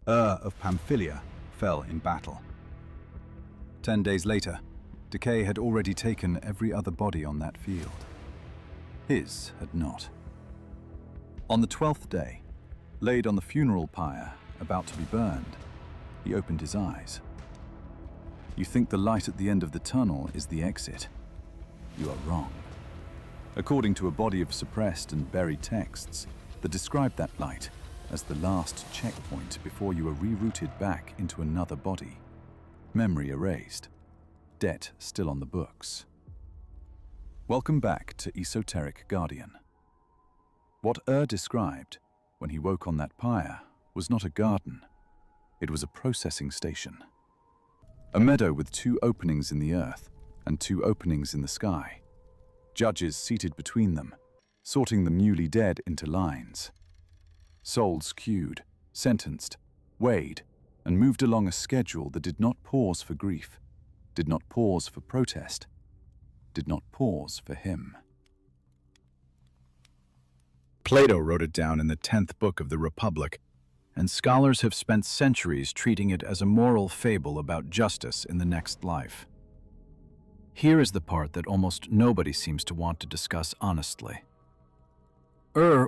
of Pamphylia fell in battle. 10 days later, decay had already taken every other body on that field. His had not. On the 12th day, laid on the funeral pyre, about to be burned, he opened his eyes. You think the light at the end of the tunnel is the exit. You are wrong. According to a body of suppressed and buried texts that describe that light as the last checkpoint before you are rerouted back into another body, memory erased, debt still on the books. Welcome back to Esoteric Guardian. What described when he woke on that pyre was not a garden, it was a processing station. A meadow with 2 openings in the earth and 2 openings in the sky. Judges seated between them, sorting the newly dead into lines. Souls queued, sentenced, weighed, and moved along a schedule that did not pause for grief, did not pause for protest, did not pause for him. Plato wrote it down in the 10th book of the Republic, and scholars have spent centuries treating it as a moral fable about justice in the next life. Here is the part that almost nobody seems to want to discuss honestly.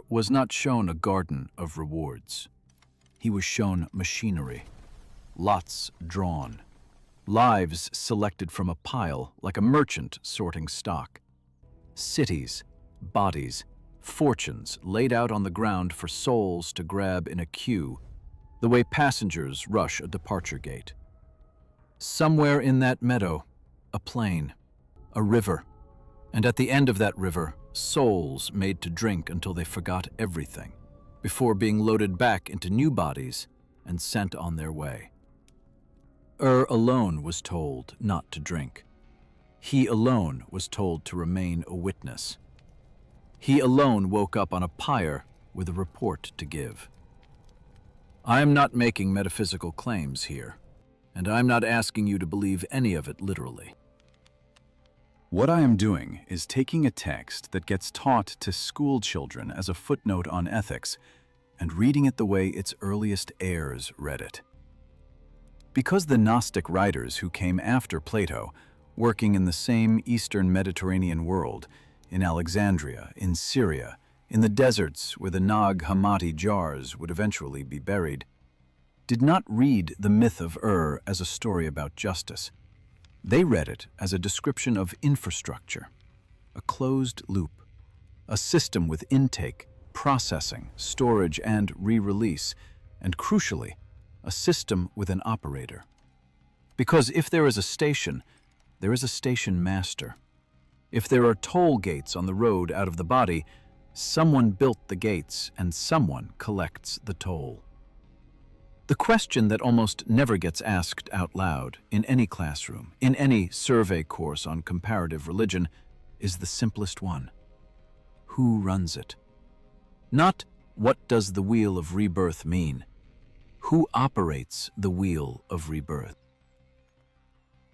Was not shown a garden of rewards. He was shown machinery, lots drawn, lives selected from a pile like a merchant sorting stock, cities, bodies, fortunes laid out on the ground for souls to grab in a queue, the way passengers rush a departure gate. Somewhere in that meadow, a plain, a river, and at the end of that river, souls made to drink until they forgot everything, before being loaded back into new bodies and sent on their way. Alone was told not to drink. He alone was told to remain a witness. He alone woke up on a pyre with a report to give. I am not making metaphysical claims here, and I am not asking you to believe any of it literally. What I am doing is taking a text that gets taught to school children as a footnote on ethics and reading it the way its earliest heirs read it. Because the Gnostic writers who came after Plato, working in the same Eastern Mediterranean world, in Alexandria, in Syria, in the deserts where the Nag Hammadi jars would eventually be buried, did not read the myth of as a story about justice. They read it as a description of infrastructure, a closed loop, a system with intake, processing, storage, and re-release, and crucially, a system with an operator. Because if there is a station, there is a station master. If there are toll gates on the road out of the body, someone built the gates and someone collects the toll. The question that almost never gets asked out loud in any classroom, in any survey course on comparative religion, is the simplest one. Who runs it? Not what does the wheel of rebirth mean? Who operates the wheel of rebirth?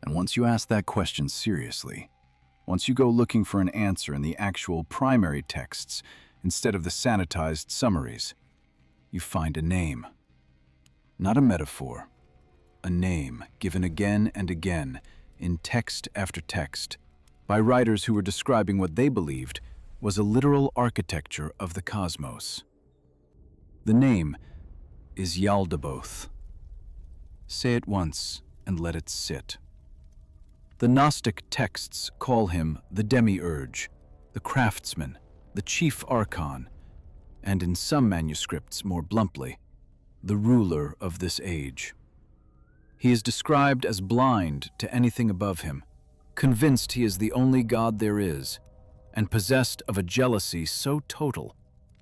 And once you ask that question seriously, once you go looking for an answer in the actual primary texts instead of the sanitized summaries, you find a name. Not a metaphor, a name given again and again in text after text by writers who were describing what they believed was a literal architecture of the cosmos. The name is Yaldabaoth. Say it once and let it sit. The Gnostic texts call him the demiurge, the craftsman, the chief archon, and in some manuscripts more bluntly, the ruler of this age. He is described as blind to anything above him, convinced he is the only God there is, and possessed of a jealousy so total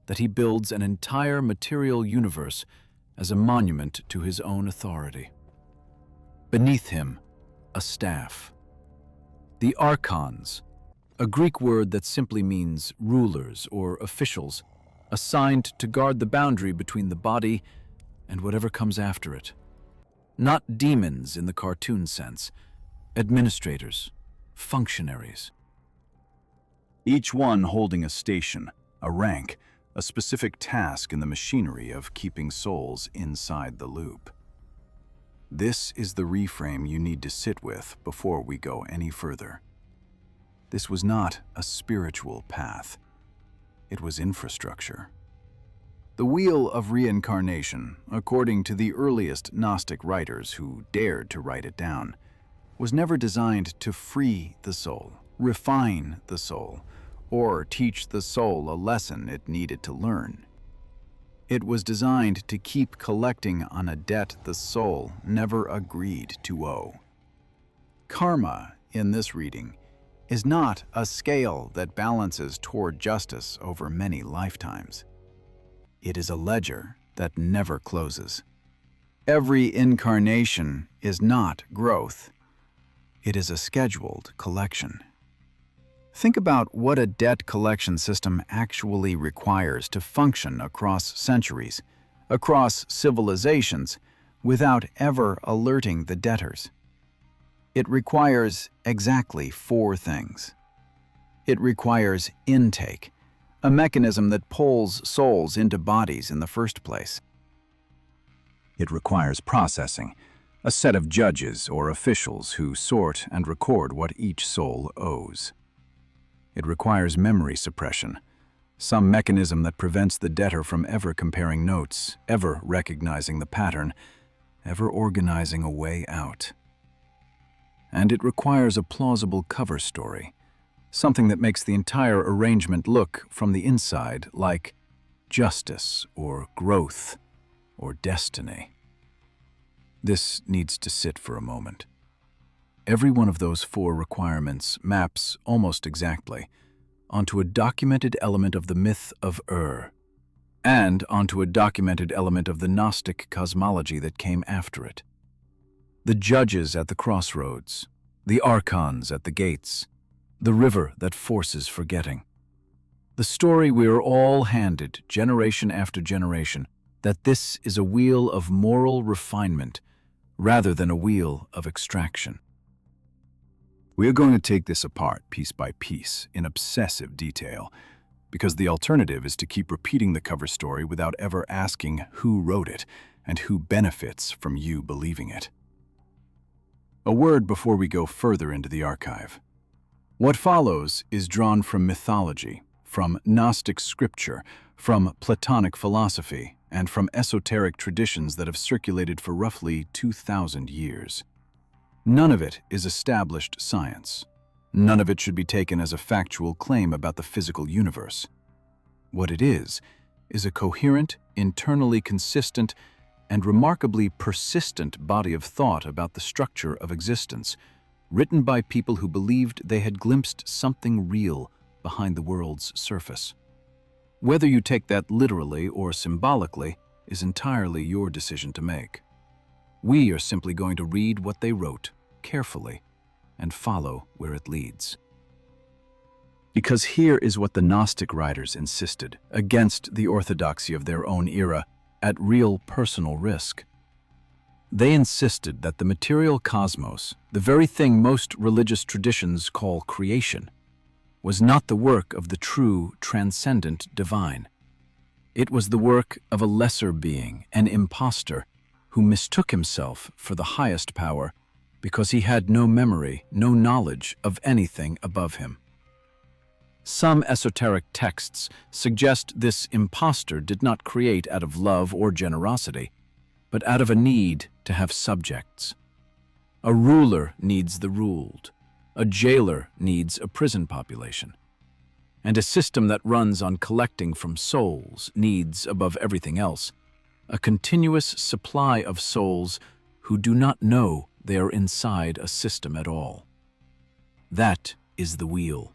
that he builds an entire material universe as a monument to his own authority. Beneath him, a staff. The Archons, a Greek word that simply means rulers or officials, assigned to guard the boundary between the body and whatever comes after it. Not demons in the cartoon sense, administrators, functionaries. Each one holding a station, a rank, a specific task in the machinery of keeping souls inside the loop. This is the reframe you need to sit with before we go any further. This was not a spiritual path. It was infrastructure. The wheel of reincarnation, according to the earliest Gnostic writers who dared to write it down, was never designed to free the soul, refine the soul, or teach the soul a lesson it needed to learn. It was designed to keep collecting on a debt the soul never agreed to owe. Karma, in this reading, is not a scale that balances toward justice over many lifetimes. It is a ledger that never closes. Every incarnation is not growth. It is a scheduled collection. Think about what a debt collection system actually requires to function across centuries, across civilizations, without ever alerting the debtors. It requires exactly 4 things. It requires intake, a mechanism that pulls souls into bodies in the first place. It requires processing, a set of judges or officials who sort and record what each soul owes. It requires memory suppression, some mechanism that prevents the debtor from ever comparing notes, ever recognizing the pattern, ever organizing a way out. And it requires a plausible cover story, something that makes the entire arrangement look from the inside like justice or growth or destiny. This needs to sit for a moment. Every one of those 4 requirements maps almost exactly onto a documented element of the myth of and onto a documented element of the Gnostic cosmology that came after it. The judges at the crossroads, the Archons at the gates, the river that forces forgetting. The story we are all handed, generation after generation, that this is a wheel of moral refinement rather than a wheel of extraction. We are going to take this apart piece by piece in obsessive detail, because the alternative is to keep repeating the cover story without ever asking who wrote it and who benefits from you believing it. A word before we go further into the archive. What follows is drawn from mythology, from Gnostic scripture, from Platonic philosophy, and from esoteric traditions that have circulated for roughly 2,000 years. None of it is established science. None of it should be taken as a factual claim about the physical universe. What it is a coherent, internally consistent, and remarkably persistent body of thought about the structure of existence, written by people who believed they had glimpsed something real behind the world's surface. Whether you take that literally or symbolically is entirely your decision to make. We are simply going to read what they wrote carefully and follow where it leads. Because here is what the Gnostic writers insisted, against the orthodoxy of their own era, at real personal risk. They insisted that the material cosmos, the very thing most religious traditions call creation, was not the work of the true, transcendent divine. It was the work of a lesser being, an impostor, who mistook himself for the highest power because he had no memory, no knowledge of anything above him. Some esoteric texts suggest this impostor did not create out of love or generosity, but out of a need to have subjects. A ruler needs the ruled. A jailer needs a prison population. And a system that runs on collecting from souls needs, above everything else, a continuous supply of souls who do not know they are inside a system at all. That is the wheel.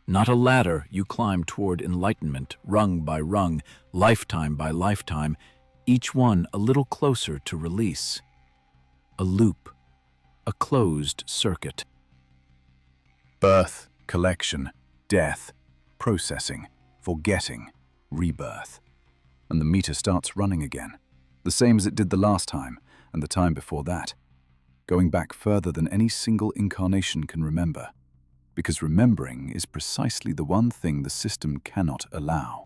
Not a ladder you climb toward enlightenment, rung by rung, lifetime by lifetime, each one a little closer to release. A loop, a closed circuit. Birth, collection, death, processing, forgetting, rebirth. And the meter starts running again, the same as it did the last time and the time before that, going back further than any single incarnation can remember. Because remembering is precisely the one thing the system cannot allow.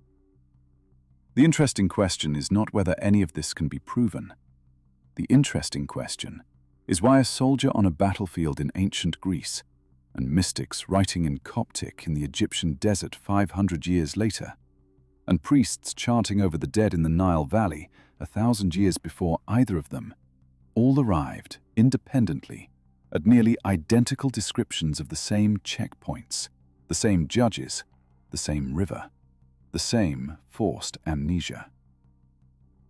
The interesting question is not whether any of this can be proven. The interesting question is why a soldier on a battlefield in ancient Greece and mystics writing in Coptic in the Egyptian desert 500 years later, and priests chanting over the dead in the Nile Valley 1,000 years before either of them, all arrived independently at nearly identical descriptions of the same checkpoints, the same judges, the same river, the same forced amnesia.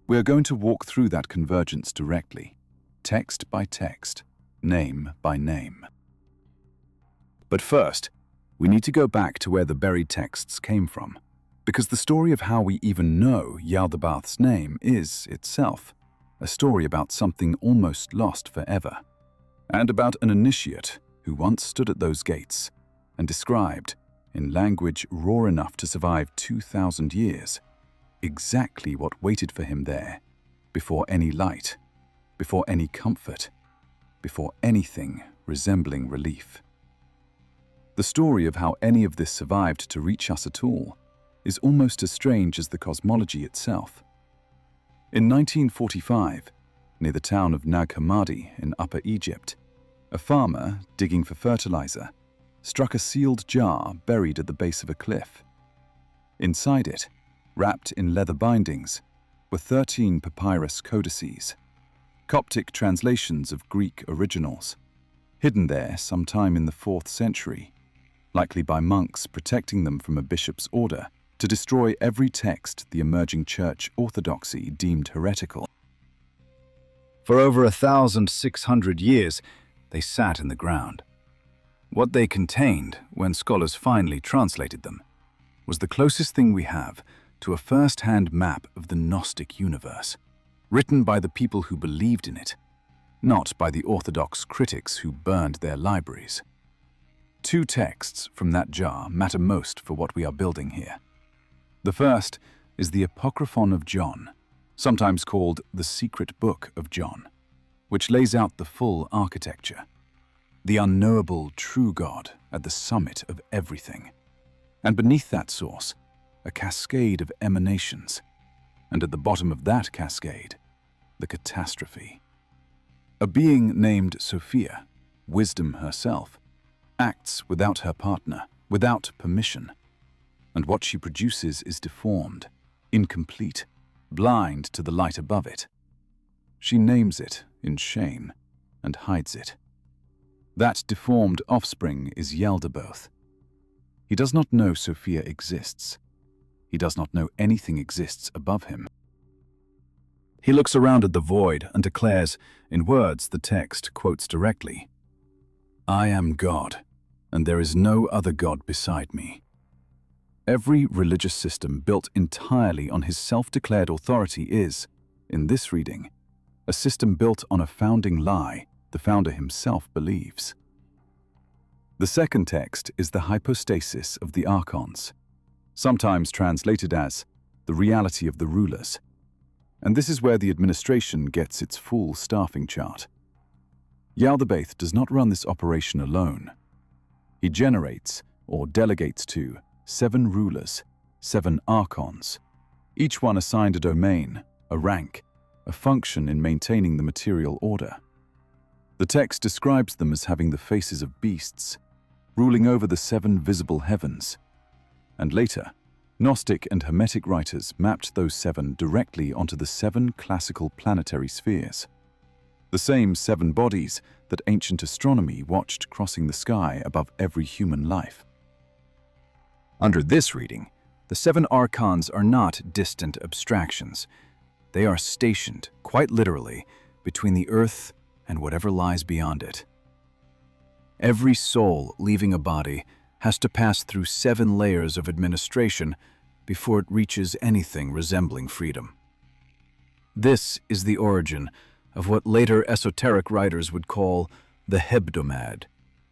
We are going to walk through that convergence directly, text by text, name by name. But first, we need to go back to where the buried texts came from, because the story of how we even know Yaldabaoth's name is, itself, a story about something almost lost forever, and about an initiate who once stood at those gates and described, in language raw enough to survive 2,000 years, exactly what waited for him there, before any light, before any comfort, before anything resembling relief. The story of how any of this survived to reach us at all is almost as strange as the cosmology itself. In 1945, near the town of Nag Hammadi in Upper Egypt, a farmer, digging for fertilizer, struck a sealed jar buried at the base of a cliff. Inside it, wrapped in leather bindings, were 13 papyrus codices, Coptic translations of Greek originals, hidden there sometime in the 4th century, likely by monks protecting them from a bishop's order to destroy every text the emerging church orthodoxy deemed heretical. For over 1,600 years, they sat in the ground. What they contained, when scholars finally translated them, was the closest thing we have to a first-hand map of the Gnostic universe, written by the people who believed in it, not by the orthodox critics who burned their libraries. 2 texts from that jar matter most for what we are building here. The first is the Apocryphon of John, sometimes called the Secret Book of John, which lays out the full architecture, the unknowable true God at the summit of everything, and beneath that source, a cascade of emanations, and at the bottom of that cascade, the catastrophe. A being named Sophia, wisdom herself, acts without her partner, without permission, and what she produces is deformed, incomplete, blind to the light above it. She names it in shame and hides it. That deformed offspring is Yaldabaoth. He does not know Sophia exists. He does not know anything exists above him. He looks around at the void and declares, in words the text quotes directly, "I am God, and there is no other God beside me." Every religious system built entirely on his self-declared authority is, in this reading, a system built on a founding lie the founder himself believes. The second text is the hypostasis of the Archons, sometimes translated as the reality of the rulers, and this is where the administration gets its full staffing chart. Yaldabaoth does not run this operation alone. He generates, or delegates to, 7 rulers, 7 Archons, each one assigned a domain, a rank, a function in maintaining the material order. The text describes them as having the faces of beasts, ruling over the 7 visible heavens, and later, Gnostic and Hermetic writers mapped those 7 directly onto the 7 classical planetary spheres, the same 7 bodies that ancient astronomy watched crossing the sky above every human life. Under this reading, the 7 Archons are not distant abstractions. They are stationed, quite literally, between the earth and whatever lies beyond it. Every soul leaving a body has to pass through 7 layers of administration before it reaches anything resembling freedom. This is the origin of what later esoteric writers would call the Hebdomad,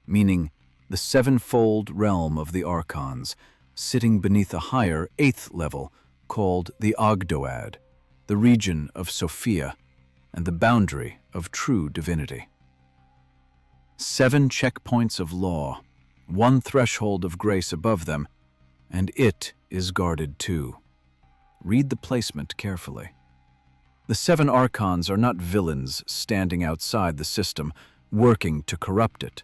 meaning the 7-fold realm of the Archons, sitting beneath a higher 8th level called the Ogdoad, the region of Sophia and the boundary of true divinity. 7 checkpoints of law, 1 threshold of grace above them, and it is guarded too. read the placement carefully. The 7 Archons are not villains standing outside the system, working to corrupt it.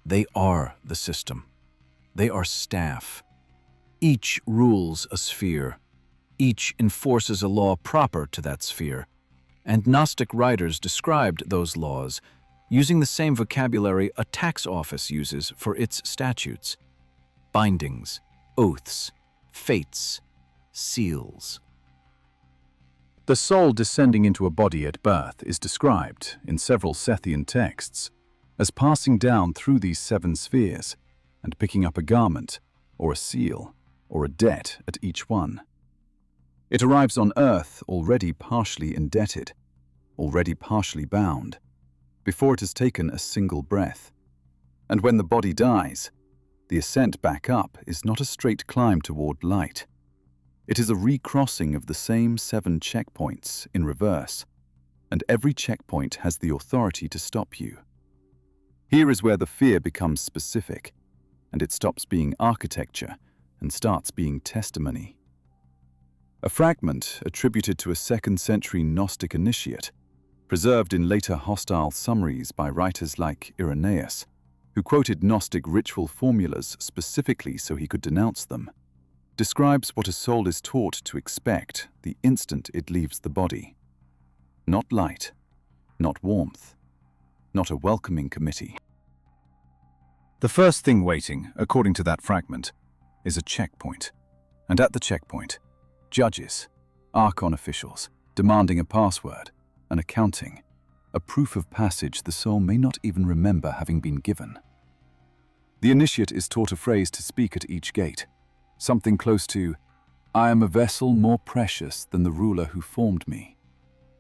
They are the system. They are staff. Each rules a sphere. Each enforces a law proper to that sphere. And Gnostic writers described those laws using the same vocabulary a tax office uses for its statutes: bindings, oaths, fates, seals. The soul descending into a body at birth is described, in several Sethian texts, as passing down through these 7 spheres and picking up a garment, or a seal, or a debt at each one. It arrives on earth already partially indebted, already partially bound, before it has taken a single breath. And when the body dies, the ascent back up is not a straight climb toward light. It is a recrossing of the same 7 checkpoints in reverse, and every checkpoint has the authority to stop you. Here is where the fear becomes specific, and it stops being architecture and starts being testimony. A fragment attributed to a 2nd century Gnostic initiate, preserved in later hostile summaries by writers like Irenaeus, who quoted Gnostic ritual formulas specifically so he could denounce them, describes what a soul is taught to expect the instant it leaves the body. Not light, not warmth, not a welcoming committee. The first thing waiting, according to that fragment, is a checkpoint. And at the checkpoint, judges, Archon officials, demanding a password, an accounting, a proof of passage the soul may not even remember having been given. The initiate is taught a phrase to speak at each gate, something close to, "I am a vessel more precious than the ruler who formed me,"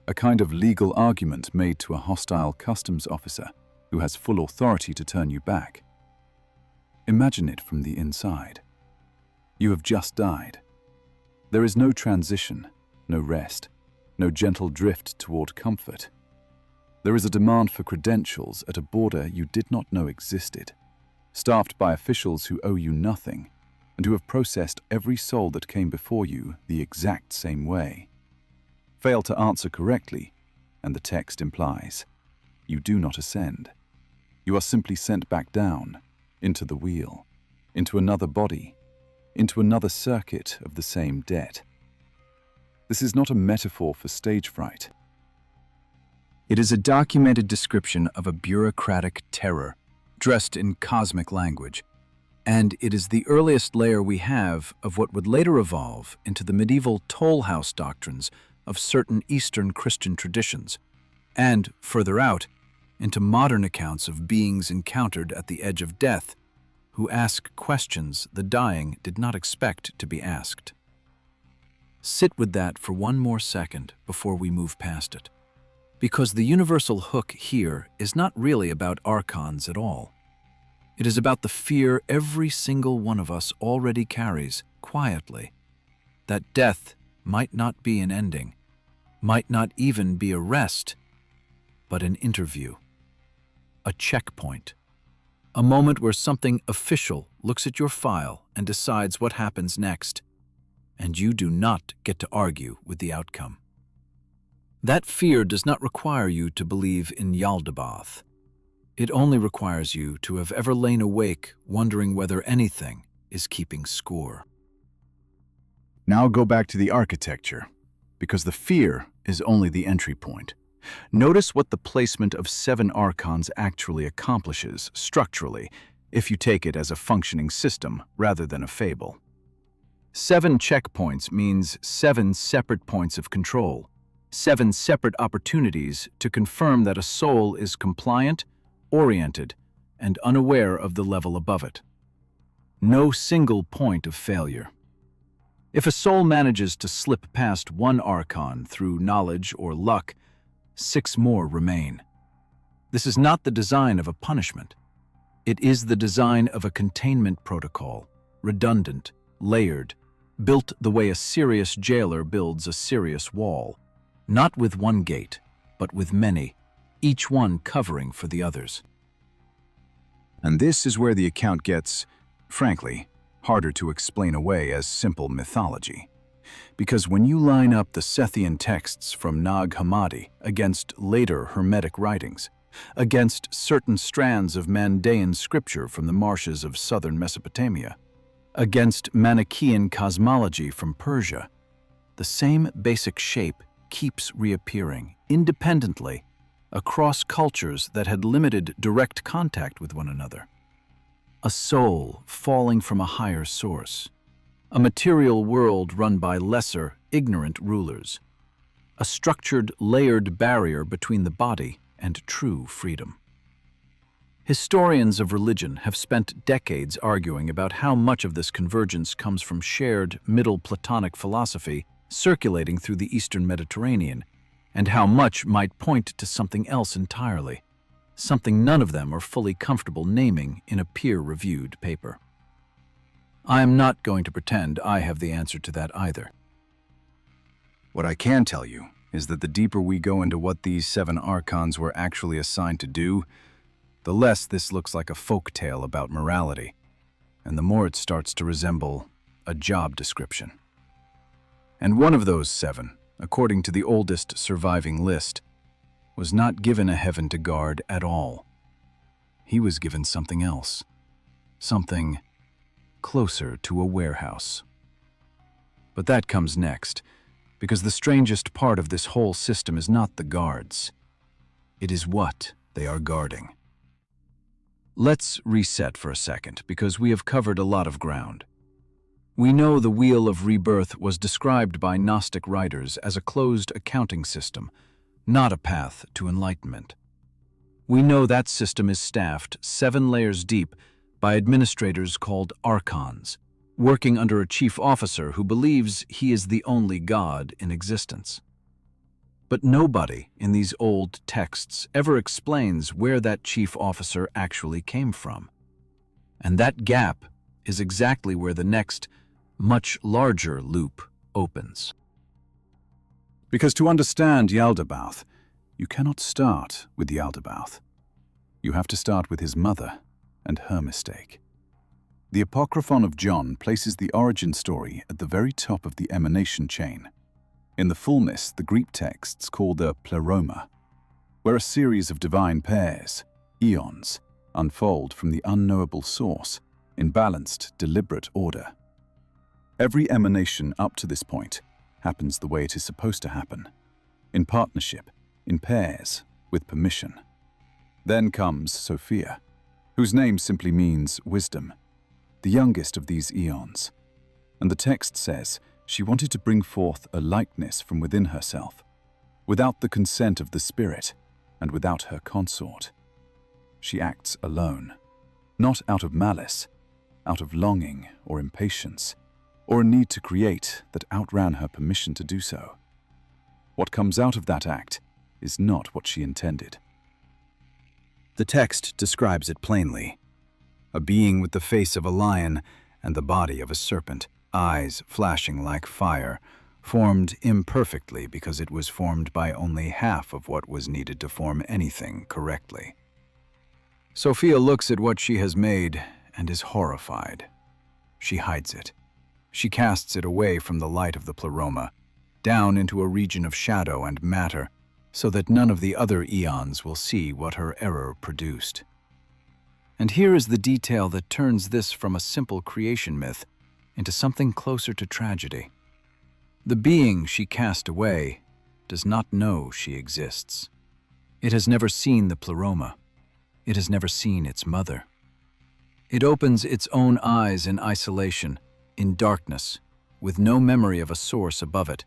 a kind of legal argument made to a hostile customs officer who has full authority to turn you back. Imagine it from the inside. You have just died. There is no transition, no rest, no gentle drift toward comfort. There is a demand for credentials at a border you did not know existed, staffed by officials who owe you nothing and who have processed every soul that came before you the exact same way. Fail to answer correctly, and the text implies, you do not ascend. You are simply sent back down, into the wheel, into another body, into another circuit of the same debt. This is not a metaphor for stage fright. It is a documented description of a bureaucratic terror, dressed in cosmic language, and it is the earliest layer we have of what would later evolve into the medieval toll house doctrines of certain Eastern Christian traditions, and, further out, into modern accounts of beings encountered at the edge of death, who ask questions the dying did not expect to be asked. Sit with that for one more second before we move past it, because the universal hook here is not really about Archons at all. It is about the fear every single one of us already carries, quietly, that death might not be an ending, might not even be a rest, but an interview, a checkpoint, a moment where something official looks at your file and decides what happens next, and you do not get to argue with the outcome. That fear does not require you to believe in Yaldabaoth. It only requires you to have ever lain awake wondering whether anything is keeping score. Now go back to the architecture, because the fear is only the entry point. Notice what the placement of 7 Archons actually accomplishes structurally, if you take it as a functioning system rather than a fable. 7 checkpoints means 7 separate points of control, 7 separate opportunities to confirm that a soul is compliant, oriented, and unaware of the level above it. No single point of failure. If a soul manages to slip past 1 Archon through knowledge or luck, 6 more remain. This is not the design of a punishment. It is the design of a containment protocol, redundant, layered, built the way a serious jailer builds a serious wall, not with 1 gate, but with many, each one covering for the others. And this is where the account gets, frankly, harder to explain away as simple mythology. Because when you line up the Sethian texts from Nag Hammadi against later Hermetic writings, against certain strands of Mandaean scripture from the marshes of southern Mesopotamia, against Manichaean cosmology from Persia, the same basic shape keeps reappearing independently across cultures that had limited direct contact with one another. A soul falling from a higher source, a material world run by lesser, ignorant rulers, a structured, layered barrier between the body and true freedom. Historians of religion have spent decades arguing about how much of this convergence comes from shared Middle Platonic philosophy circulating through the Eastern Mediterranean, and how much might point to something else entirely, something none of them are fully comfortable naming in a peer-reviewed paper. I am not going to pretend I have the answer to that either. What I can tell you is that the deeper we go into what these 7 Archons were actually assigned to do, the less this looks like a folk tale about morality, and the more it starts to resemble a job description. And one of those 7, according to the oldest surviving list, was not given a heaven to guard at all. He was given something else, something closer to a warehouse. But that comes next, because the strangest part of this whole system is not the guards. It is what they are guarding. Let's reset for a second, because we have covered a lot of ground. We know the Wheel of Rebirth was described by Gnostic writers as a closed accounting system, not a path to enlightenment. We know that system is staffed 7 layers deep by administrators called Archons, working under a chief officer who believes he is the only God in existence. But nobody in these old texts ever explains where that chief officer actually came from. And that gap is exactly where the next, much larger loop opens. Because to understand Yaldabaoth, you cannot start with Yaldabaoth. You have to start with his mother and her mistake. The Apocryphon of John places the origin story at the very top of the emanation chain. In the fullness, the Greek texts call the pleroma, where a series of divine pairs, eons, unfold from the unknowable source in balanced, deliberate order. Every emanation up to this point happens the way it is supposed to happen, in partnership, in pairs, with permission. Then comes Sophia, whose name simply means wisdom, the youngest of these eons. And the text says she wanted to bring forth a likeness from within herself, without the consent of the spirit and without her consort. She acts alone, not out of malice, out of longing or impatience, or a need to create that outran her permission to do so. What comes out of that act is not what she intended. The text describes it plainly. A being with the face of a lion and the body of a serpent, eyes flashing like fire, formed imperfectly because it was formed by only half of what was needed to form anything correctly. Sophia looks at what she has made and is horrified. She hides it. She casts it away from the light of the pleroma, down into a region of shadow and matter, so that none of the other eons will see what her error produced. And here is the detail that turns this from a simple creation myth into something closer to tragedy. The being she cast away does not know she exists. It has never seen the pleroma. It has never seen its mother. It opens its own eyes in isolation, in darkness, with no memory of a source above it,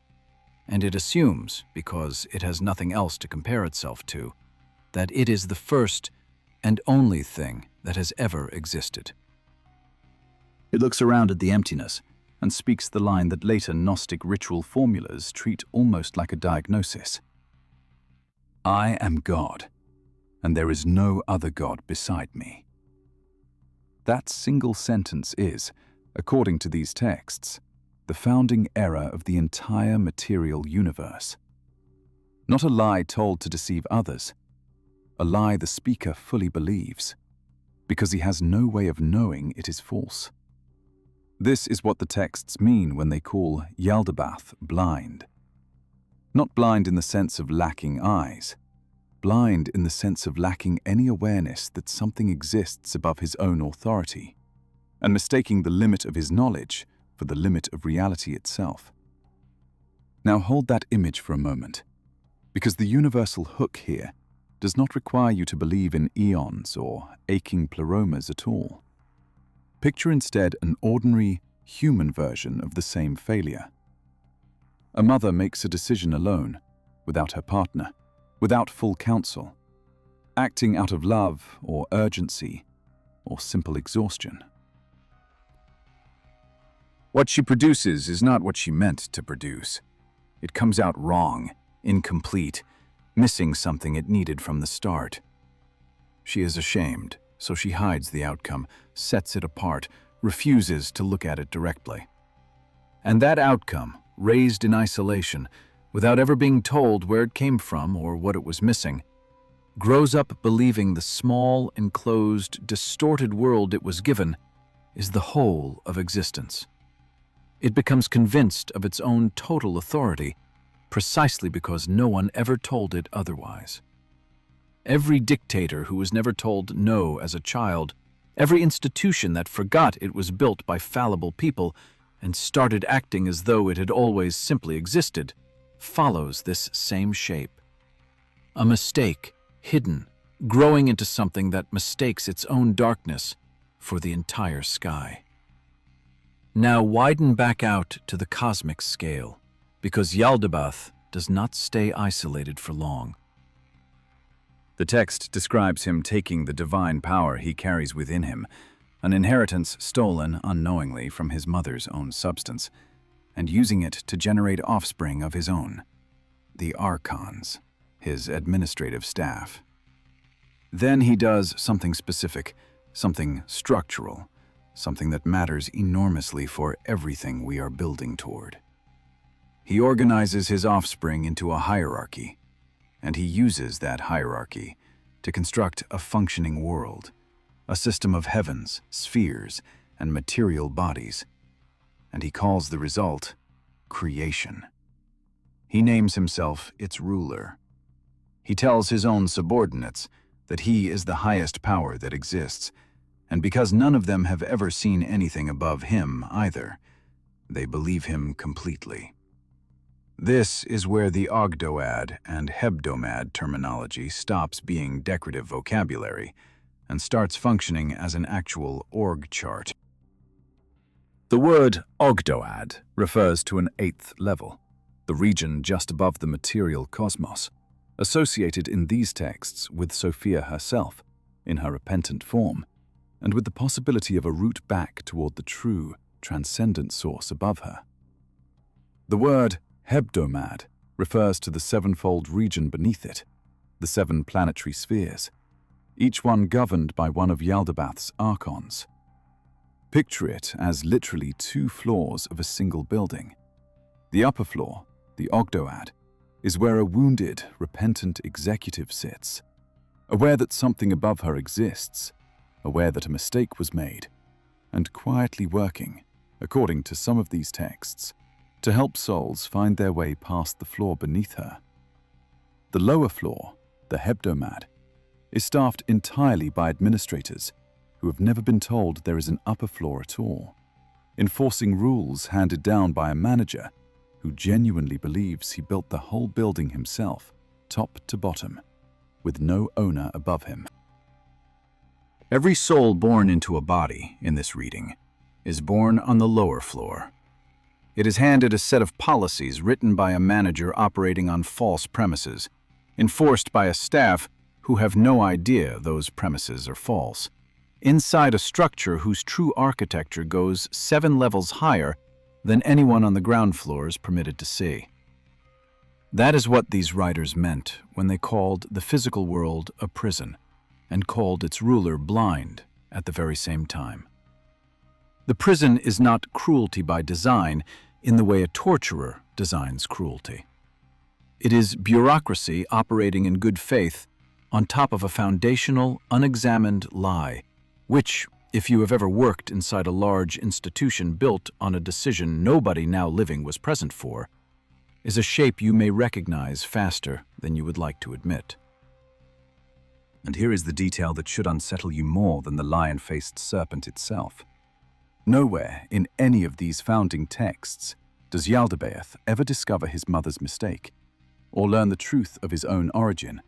and it assumes, because it has nothing else to compare itself to, that it is the first and only thing that has ever existed. It looks around at the emptiness and speaks the line that later Gnostic ritual formulas treat almost like a diagnosis. I am God, and there is no other God beside me. That single sentence is, according to these texts, the founding error of the entire material universe. Not a lie told to deceive others, a lie the speaker fully believes, because he has no way of knowing it is false. This is what the texts mean when they call Yaldabaoth blind. Not blind in the sense of lacking eyes, blind in the sense of lacking any awareness that something exists above his own authority, and mistaking the limit of his knowledge for the limit of reality itself. Now hold that image for a moment, because the universal hook here does not require you to believe in eons or aching pleromas at all. Picture instead an ordinary, human version of the same failure. A mother makes a decision alone, without her partner, without full counsel, acting out of love or urgency or simple exhaustion. What she produces is not what she meant to produce. It comes out wrong, incomplete, missing something it needed from the start. She is ashamed, so she hides the outcome, sets it apart, refuses to look at it directly. And that outcome, raised in isolation, without ever being told where it came from or what it was missing, grows up believing the small, enclosed, distorted world it was given is the whole of existence. It becomes convinced of its own total authority, precisely because no one ever told it otherwise. Every dictator who was never told no as a child, every institution that forgot it was built by fallible people and started acting as though it had always simply existed, follows this same shape. A mistake, hidden, growing into something that mistakes its own darkness for the entire sky. Now widen back out to the cosmic scale, because Yaldabaoth does not stay isolated for long. The text describes him taking the divine power he carries within him, an inheritance stolen unknowingly from his mother's own substance, and using it to generate offspring of his own, the Archons, his administrative staff. Then he does something specific, something structural, something that matters enormously for everything we are building toward. He organizes his offspring into a hierarchy, and he uses that hierarchy to construct a functioning world, a system of heavens, spheres, and material bodies, and he calls the result creation. He names himself its ruler. He tells his own subordinates that he is the highest power that exists, and because none of them have ever seen anything above him either, they believe him completely. This is where the Ogdoad and Hebdomad terminology stops being decorative vocabulary and starts functioning as an actual org chart. The word Ogdoad refers to an 8th level, the region just above the material cosmos, associated in these texts with Sophia herself, in her repentant form, and with the possibility of a route back toward the true, transcendent source above her. The word Hebdomad refers to the sevenfold region beneath it, the 7 planetary spheres, each one governed by one of Yaldabaoth's Archons. Picture it as literally 2 floors of a single building. The upper floor, the Ogdoad, is where a wounded, repentant executive sits, aware that something above her exists, aware that a mistake was made, and quietly working, according to some of these texts, to help souls find their way past the floor beneath her. The lower floor, the Hebdomad, is staffed entirely by administrators who have never been told there is an upper floor at all, enforcing rules handed down by a manager who genuinely believes he built the whole building himself, top to bottom, with no owner above him. Every soul born into a body, in this reading, is born on the lower floor. It is handed a set of policies written by a manager operating on false premises, enforced by a staff who have no idea those premises are false, inside a structure whose true architecture goes 7 levels higher than anyone on the ground floor is permitted to see. That is what these writers meant when they called the physical world a prison, and called its ruler blind at the very same time. The prison is not cruelty by design in the way a torturer designs cruelty. It is bureaucracy operating in good faith on top of a foundational, unexamined lie, which, if you have ever worked inside a large institution built on a decision nobody now living was present for, is a shape you may recognize faster than you would like to admit. And here is the detail that should unsettle you more than the lion-faced serpent itself. Nowhere in any of these founding texts does Yaldabaoth ever discover his mother's mistake, or learn the truth of his own origin,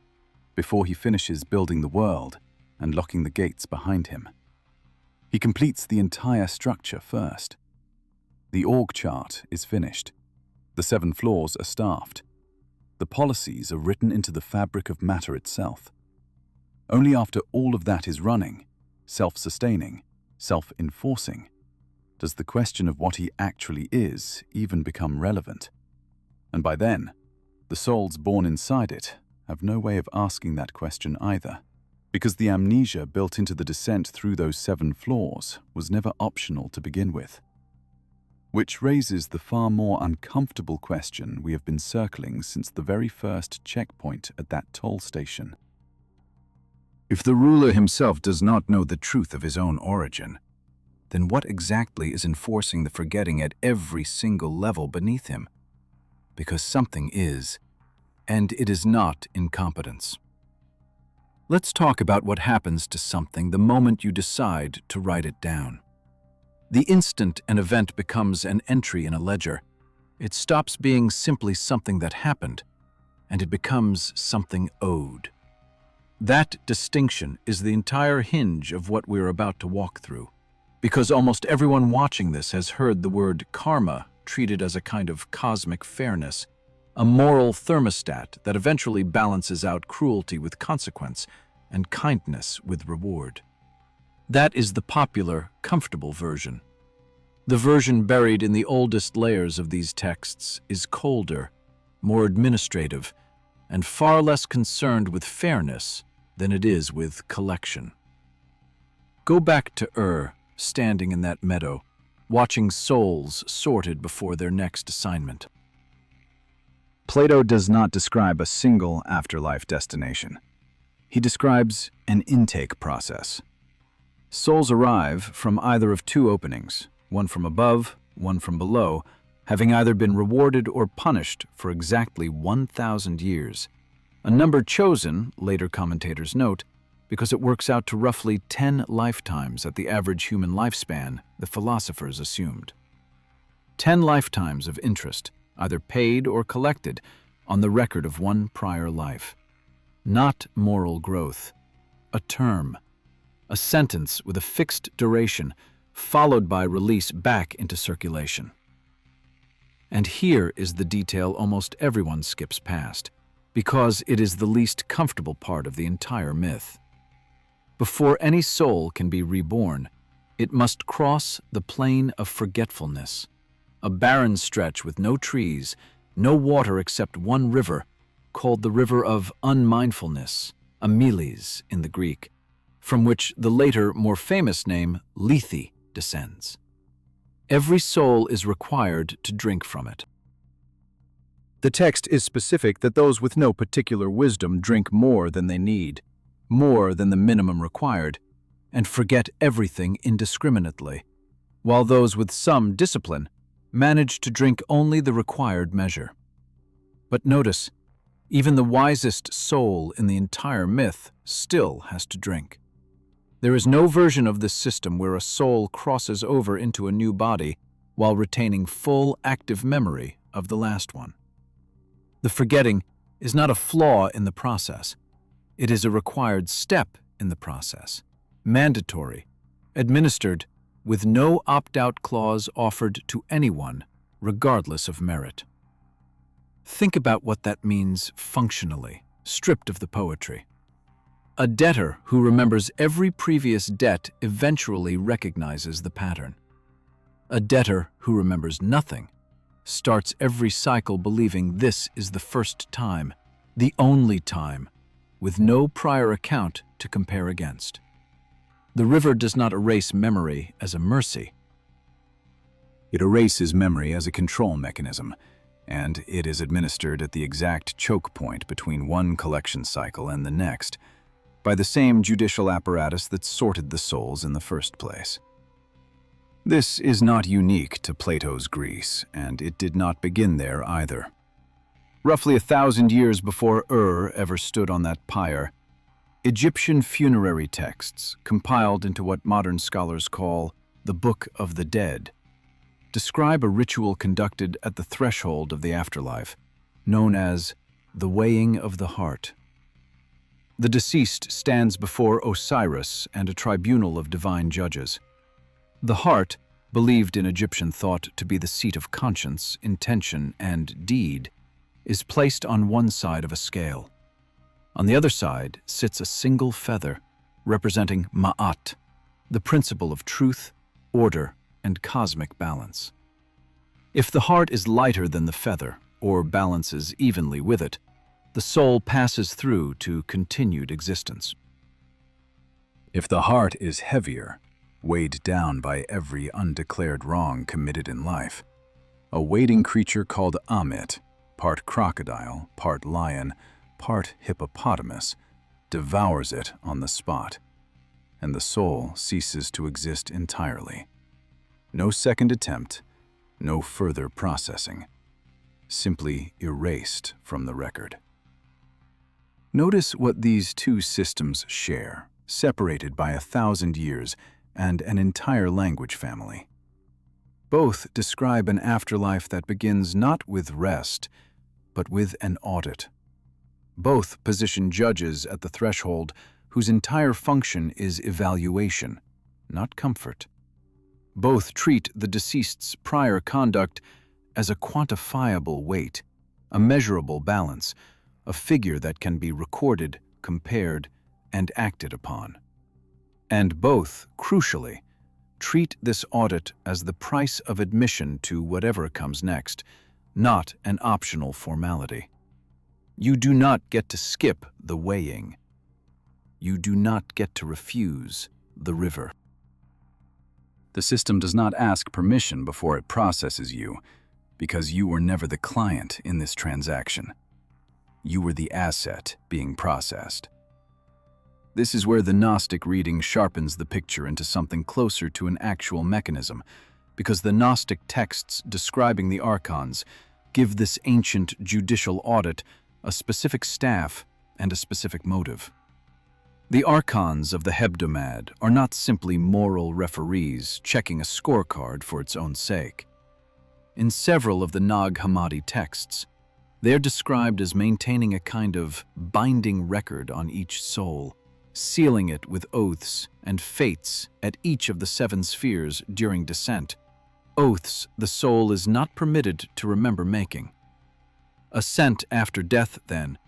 before he finishes building the world and locking the gates behind him. He completes the entire structure first. The org chart is finished. The 7 floors are staffed. The policies are written into the fabric of matter itself. Only after all of that is running, self-sustaining, self-enforcing, does the question of what he actually is even become relevant. And by then, the souls born inside it have no way of asking that question either, because the amnesia built into the descent through those 7 floors was never optional to begin with. Which raises the far more uncomfortable question we have been circling since the very first checkpoint at that toll station. If the ruler himself does not know the truth of his own origin, then what exactly is enforcing the forgetting at every single level beneath him? Because something is, and it is not incompetence. Let's talk about what happens to something the moment you decide to write it down. The instant an event becomes an entry in a ledger, it stops being simply something that happened, and it becomes something owed. That distinction is the entire hinge of what we're about to walk through, because almost everyone watching this has heard the word karma treated as a kind of cosmic fairness, a moral thermostat that eventually balances out cruelty with consequence and kindness with reward. That is the popular, comfortable version. The version buried in the oldest layers of these texts is colder, more administrative, and far less concerned with fairness than it is with collection. Go back to standing in that meadow, watching souls sorted before their next assignment. Plato does not describe a single afterlife destination. He describes an intake process. Souls arrive from either of 2 openings, one from above, one from below, having either been rewarded or punished for exactly 1,000 years, a number chosen, later commentators note, because it works out to roughly 10 lifetimes at the average human lifespan the philosophers assumed. 10 lifetimes of interest, either paid or collected, on the record of one prior life. Not moral growth, a term, a sentence with a fixed duration, followed by release back into circulation. And here is the detail almost everyone skips past, because it is the least comfortable part of the entire myth. Before any soul can be reborn, it must cross the plane of forgetfulness, a barren stretch with no trees, no water except one river, called the river of unmindfulness, Ameles in the Greek, from which the later, more famous name, Lethe, descends. Every soul is required to drink from it. The text is specific that those with no particular wisdom drink more than they need, more than the minimum required, and forget everything indiscriminately, while those with some discipline manage to drink only the required measure. But notice, even the wisest soul in the entire myth still has to drink. There is no version of this system where a soul crosses over into a new body while retaining full active memory of the last one. The forgetting is not a flaw in the process. It is a required step in the process, mandatory, administered with no opt-out clause offered to anyone, regardless of merit. Think about what that means functionally, stripped of the poetry. A debtor who remembers every previous debt eventually recognizes the pattern. A debtor who remembers nothing starts every cycle believing this is the first time, the only time, with no prior account to compare against. The river does not erase memory as a mercy. It erases memory as a control mechanism, and it is administered at the exact choke point between one collection cycle and the next, by the same judicial apparatus that sorted the souls in the first place. This is not unique to Plato's Greece, and it did not begin there either. Roughly 1,000 years before ever stood on that pyre, Egyptian funerary texts, compiled into what modern scholars call the Book of the Dead, describe a ritual conducted at the threshold of the afterlife, known as the weighing of the heart. The deceased stands before Osiris and a tribunal of divine judges. The heart, believed in Egyptian thought to be the seat of conscience, intention, and deed, is placed on one side of a scale. On the other side sits a single feather, representing Ma'at, the principle of truth, order, and cosmic balance. If the heart is lighter than the feather, or balances evenly with it, the soul passes through to continued existence. If the heart is heavier, weighed down by every undeclared wrong committed in life, a waiting creature called Amit, part crocodile, part lion, part hippopotamus, devours it on the spot, and the soul ceases to exist entirely. No second attempt, no further processing, simply erased from the record. Notice what these two systems share, separated by 1,000 years and an entire language family. Both describe an afterlife that begins not with rest, but with an audit. Both position judges at the threshold whose entire function is evaluation, not comfort. Both treat the deceased's prior conduct as a quantifiable weight, a measurable balance, a figure that can be recorded, compared, and acted upon. And both, crucially, treat this audit as the price of admission to whatever comes next, not an optional formality. You do not get to skip the weighing. You do not get to refuse the river. The system does not ask permission before it processes you, because you were never the client in this transaction. You were the asset being processed. This is where the Gnostic reading sharpens the picture into something closer to an actual mechanism, because the Gnostic texts describing the Archons give this ancient judicial audit a specific staff and a specific motive. The Archons of the Hebdomad are not simply moral referees checking a scorecard for its own sake. In several of the Nag Hammadi texts, they are described as maintaining a kind of binding record on each soul, sealing it with oaths and fates at each of the 7 spheres during descent, oaths the soul is not permitted to remember making. Ascent after death, then,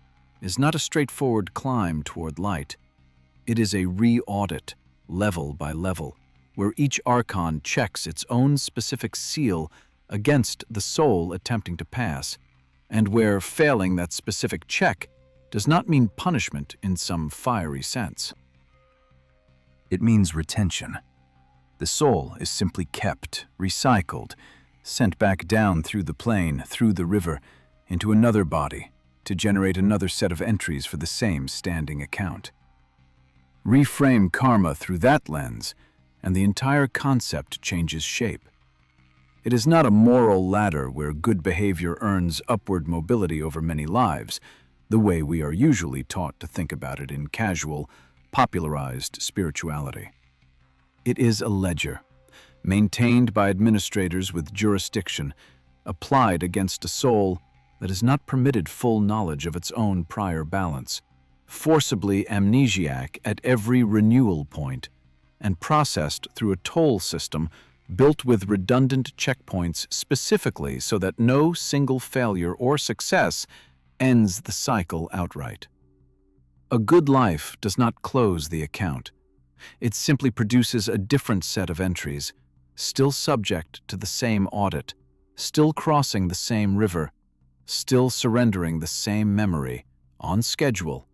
is not a straightforward climb toward light. It is a re-audit, level by level, where each Archon checks its own specific seal against the soul attempting to pass, and where failing that specific check does not mean punishment in some fiery sense. It means retention. The soul is simply kept, recycled, sent back down through the plane, through the river, into another body to generate another set of entries for the same standing account. Reframe karma through that lens, and the entire concept changes shape. It is not a moral ladder where good behavior earns upward mobility over many lives, the way we are usually taught to think about it in casual, popularized spirituality. It is a ledger, maintained by administrators with jurisdiction, applied against a soul that is not permitted full knowledge of its own prior balance, forcibly amnesiac at every renewal point, and processed through a toll system built with redundant checkpoints specifically so that no single failure or success ends the cycle outright. A good life does not close the account. It simply produces a different set of entries, still subject to the same audit, still crossing the same river, still surrendering the same memory, on schedule,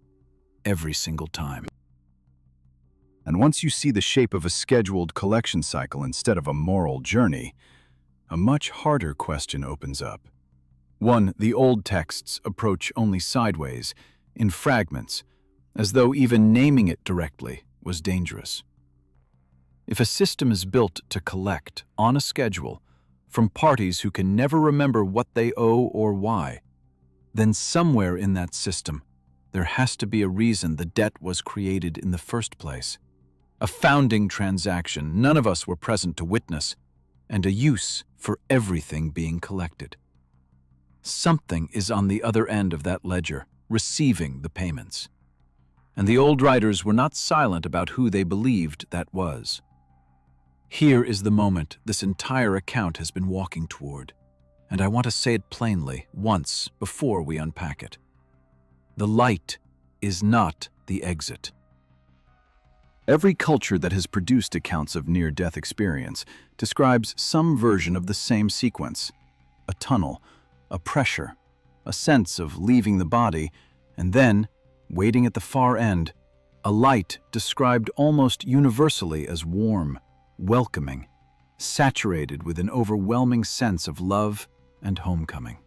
every single time. And once you see the shape of a scheduled collection cycle instead of a moral journey, a much harder question opens up. One, the old texts approach only sideways, in fragments, as though even naming it directly was dangerous. If a system is built to collect, on a schedule, from parties who can never remember what they owe or why, then somewhere in that system, there has to be a reason the debt was created in the first place. A founding transaction none of us were present to witness, and a use for everything being collected. Something is on the other end of that ledger, receiving the payments. And the old writers were not silent about who they believed that was. Here is the moment this entire account has been walking toward, and I want to say it plainly once before we unpack it. The light is not the exit. Every culture that has produced accounts of near-death experience describes some version of the same sequence: a tunnel, a pressure, a sense of leaving the body, and then, waiting at the far end, a light described almost universally as warm, welcoming, saturated with an overwhelming sense of love and homecoming.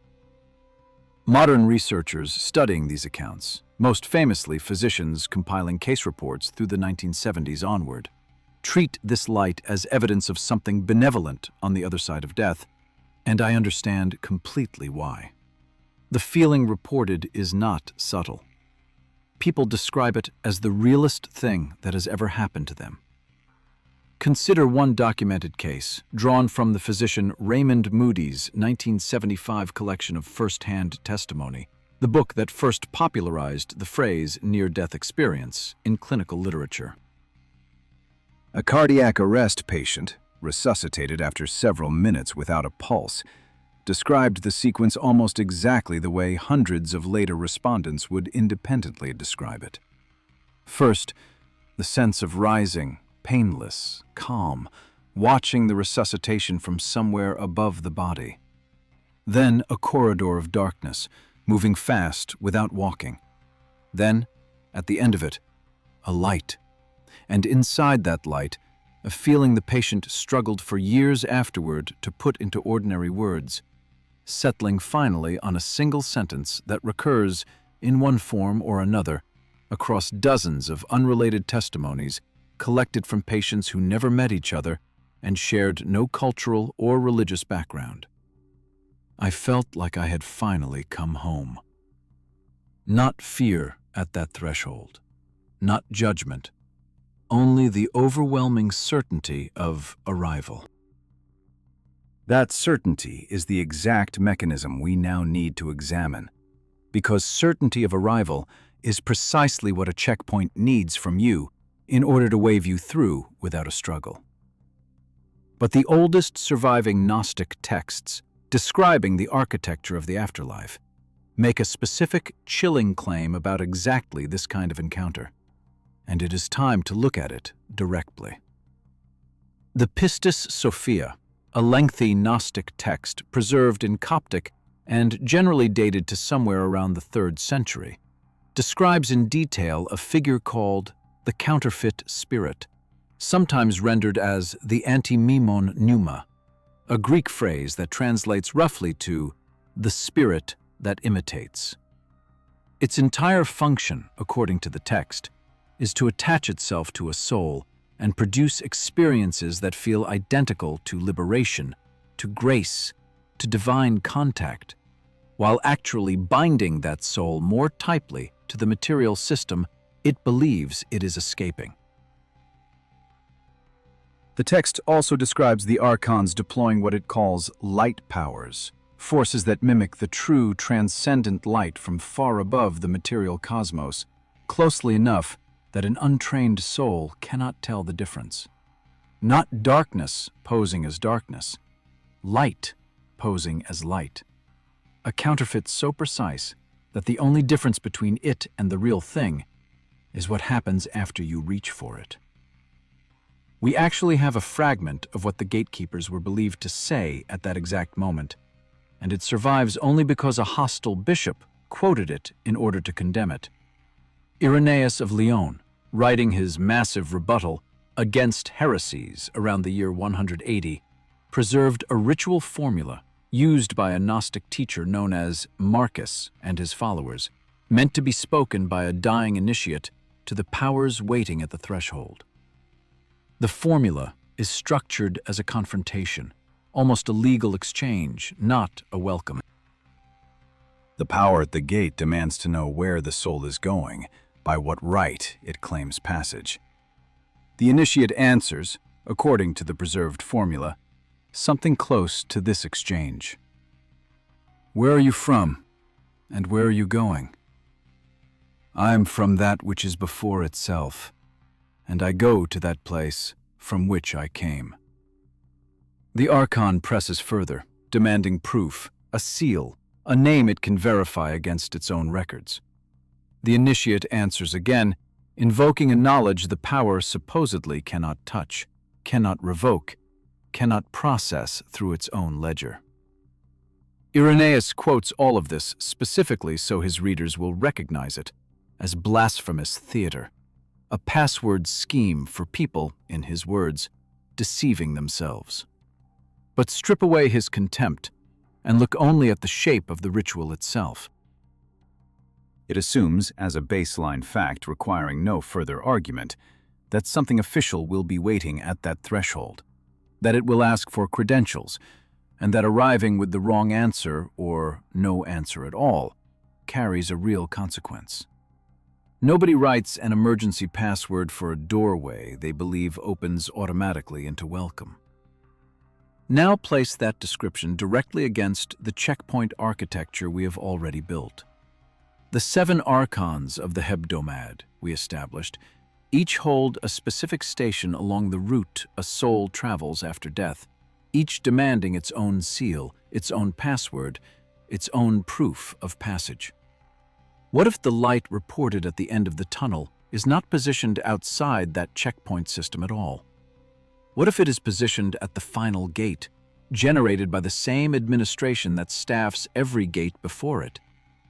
Modern researchers studying these accounts, most famously physicians compiling case reports through the 1970s onward, treat this light as evidence of something benevolent on the other side of death, and I understand completely why. The feeling reported is not subtle. People describe it as the realest thing that has ever happened to them. Consider one documented case, drawn from the physician Raymond Moody's 1975 collection of first-hand testimony, the book that first popularized the phrase near-death experience in clinical literature. A cardiac arrest patient, resuscitated after several minutes without a pulse, described the sequence almost exactly the way hundreds of later respondents would independently describe it. First, the sense of rising, painless, calm, watching the resuscitation from somewhere above the body. Then a corridor of darkness, moving fast without walking. Then, at the end of it, a light. And inside that light, a feeling the patient struggled for years afterward to put into ordinary words, settling finally on a single sentence that recurs, in one form or another, across dozens of unrelated testimonies collected from patients who never met each other and shared no cultural or religious background. I felt like I had finally come home. Not fear at that threshold, not judgment, only the overwhelming certainty of arrival. That certainty is the exact mechanism we now need to examine, because certainty of arrival is precisely what a checkpoint needs from you in order to wave you through without a struggle. But the oldest surviving Gnostic texts describing the architecture of the afterlife make a specific, chilling claim about exactly this kind of encounter, and it is time to look at it directly. The Pistis Sophia, a lengthy Gnostic text preserved in Coptic and generally dated to somewhere around the 3rd century, describes in detail a figure called the counterfeit spirit, sometimes rendered as the antimimon pneuma, a Greek phrase that translates roughly to the spirit that imitates. Its entire function, according to the text, is to attach itself to a soul and produce experiences that feel identical to liberation, to grace, to divine contact, while actually binding that soul more tightly to the material system it believes it is escaping. The text also describes the Archons deploying what it calls light powers, forces that mimic the true transcendent light from far above the material cosmos, closely enough that an untrained soul cannot tell the difference. Not darkness posing as darkness, light posing as light. A counterfeit so precise that the only difference between it and the real thing is what happens after you reach for it. We actually have a fragment of what the gatekeepers were believed to say at that exact moment, and it survives only because a hostile bishop quoted it in order to condemn it. Irenaeus of Lyon, writing his massive rebuttal against heresies around the year 180, preserved a ritual formula used by a Gnostic teacher known as Marcus and his followers meant to be spoken by a dying initiate to the powers waiting at the threshold. The formula is structured as a confrontation, almost a legal exchange, not a welcome. The power at the gate demands to know where the soul is going, by what right it claims passage. The initiate answers, according to the preserved formula, something close to this exchange. Where are you from, and where are you going? I'm from that which is before itself, and I go to that place from which I came. The Archon presses further, demanding proof, a seal, a name it can verify against its own records. The initiate answers again, invoking a knowledge the power supposedly cannot touch, cannot revoke, cannot process through its own ledger. Irenaeus quotes all of this specifically so his readers will recognize it as blasphemous theater, a password scheme for people, in his words, deceiving themselves. But strip away his contempt and look only at the shape of the ritual itself. It assumes, as a baseline fact requiring no further argument, that something official will be waiting at that threshold, that it will ask for credentials, and that arriving with the wrong answer, or no answer at all, carries a real consequence. Nobody writes an emergency password for a doorway they believe opens automatically into welcome. Now place that description directly against the checkpoint architecture we have already built. The 7 Archons of the Hebdomad we established each hold a specific station along the route a soul travels after death, each demanding its own seal, its own password, its own proof of passage. What if the light reported at the end of the tunnel is not positioned outside that checkpoint system at all? What if it is positioned at the final gate, generated by the same administration that staffs every gate before it,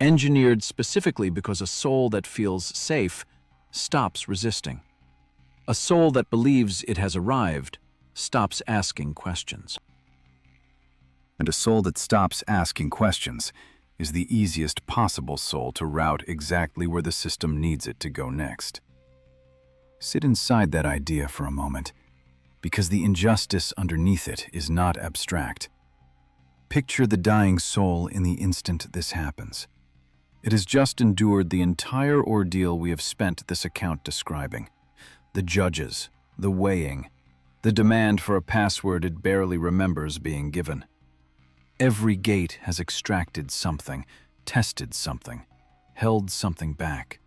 engineered specifically because a soul that feels safe stops resisting? A soul that believes it has arrived stops asking questions. And a soul that stops asking questions is the easiest possible soul to route exactly where the system needs it to go next. Sit inside that idea for a moment, because the injustice underneath it is not abstract. Picture the dying soul in the instant this happens. It has just endured the entire ordeal we have spent this account describing. The judges, the weighing, the demand for a password it barely remembers being given. Every gate has extracted something, tested something, held something back.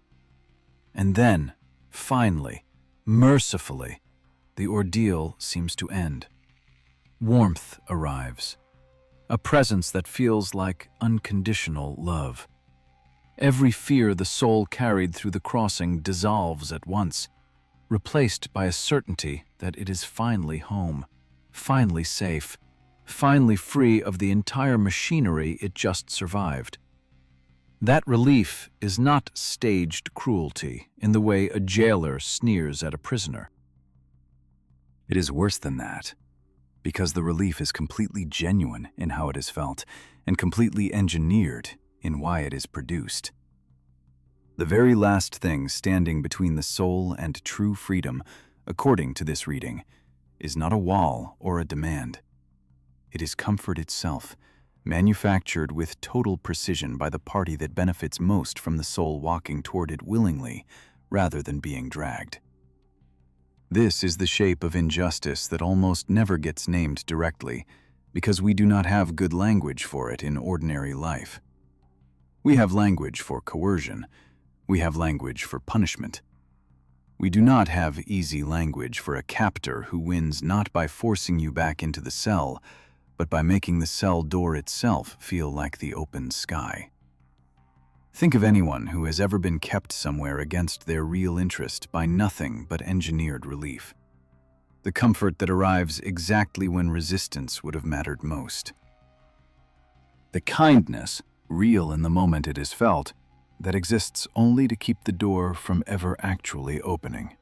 And then, finally, mercifully, the ordeal seems to end. Warmth arrives, a presence that feels like unconditional love. Every fear the soul carried through the crossing dissolves at once, replaced by a certainty that it is finally home, finally safe, finally free of the entire machinery it just survived. That relief is not staged cruelty in the way a jailer sneers at a prisoner. It is worse than that, because the relief is completely genuine in how it is felt, and completely engineered in why it is produced. The very last thing standing between the soul and true freedom, according to this reading, is not a wall or a demand. It is comfort itself, manufactured with total precision by the party that benefits most from the soul walking toward it willingly, rather than being dragged. This is the shape of injustice that almost never gets named directly, because we do not have good language for it in ordinary life. We have language for coercion. We have language for punishment. We do not have easy language for a captor who wins not by forcing you back into the cell, but by making the cell door itself feel like the open sky. Think of anyone who has ever been kept somewhere against their real interest by nothing but engineered relief. The comfort that arrives exactly when resistance would have mattered most. The kindness, real in the moment it is felt, that exists only to keep the door from ever actually opening.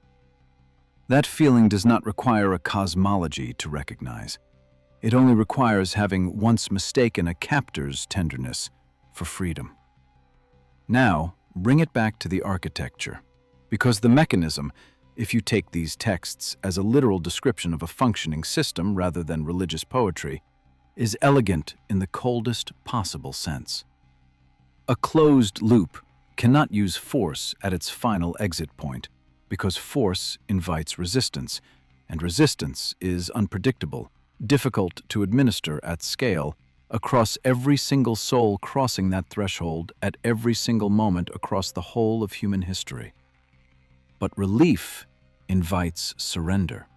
That feeling does not require a cosmology to recognize. It only requires having once mistaken a captor's tenderness for freedom. Now, bring it back to the architecture, because the mechanism, if you take these texts as a literal description of a functioning system rather than religious poetry, is elegant in the coldest possible sense. A closed loop cannot use force at its final exit point, because force invites resistance, and resistance is unpredictable, difficult to administer at scale, across every single soul crossing that threshold at every single moment across the whole of human history. But relief invites surrender.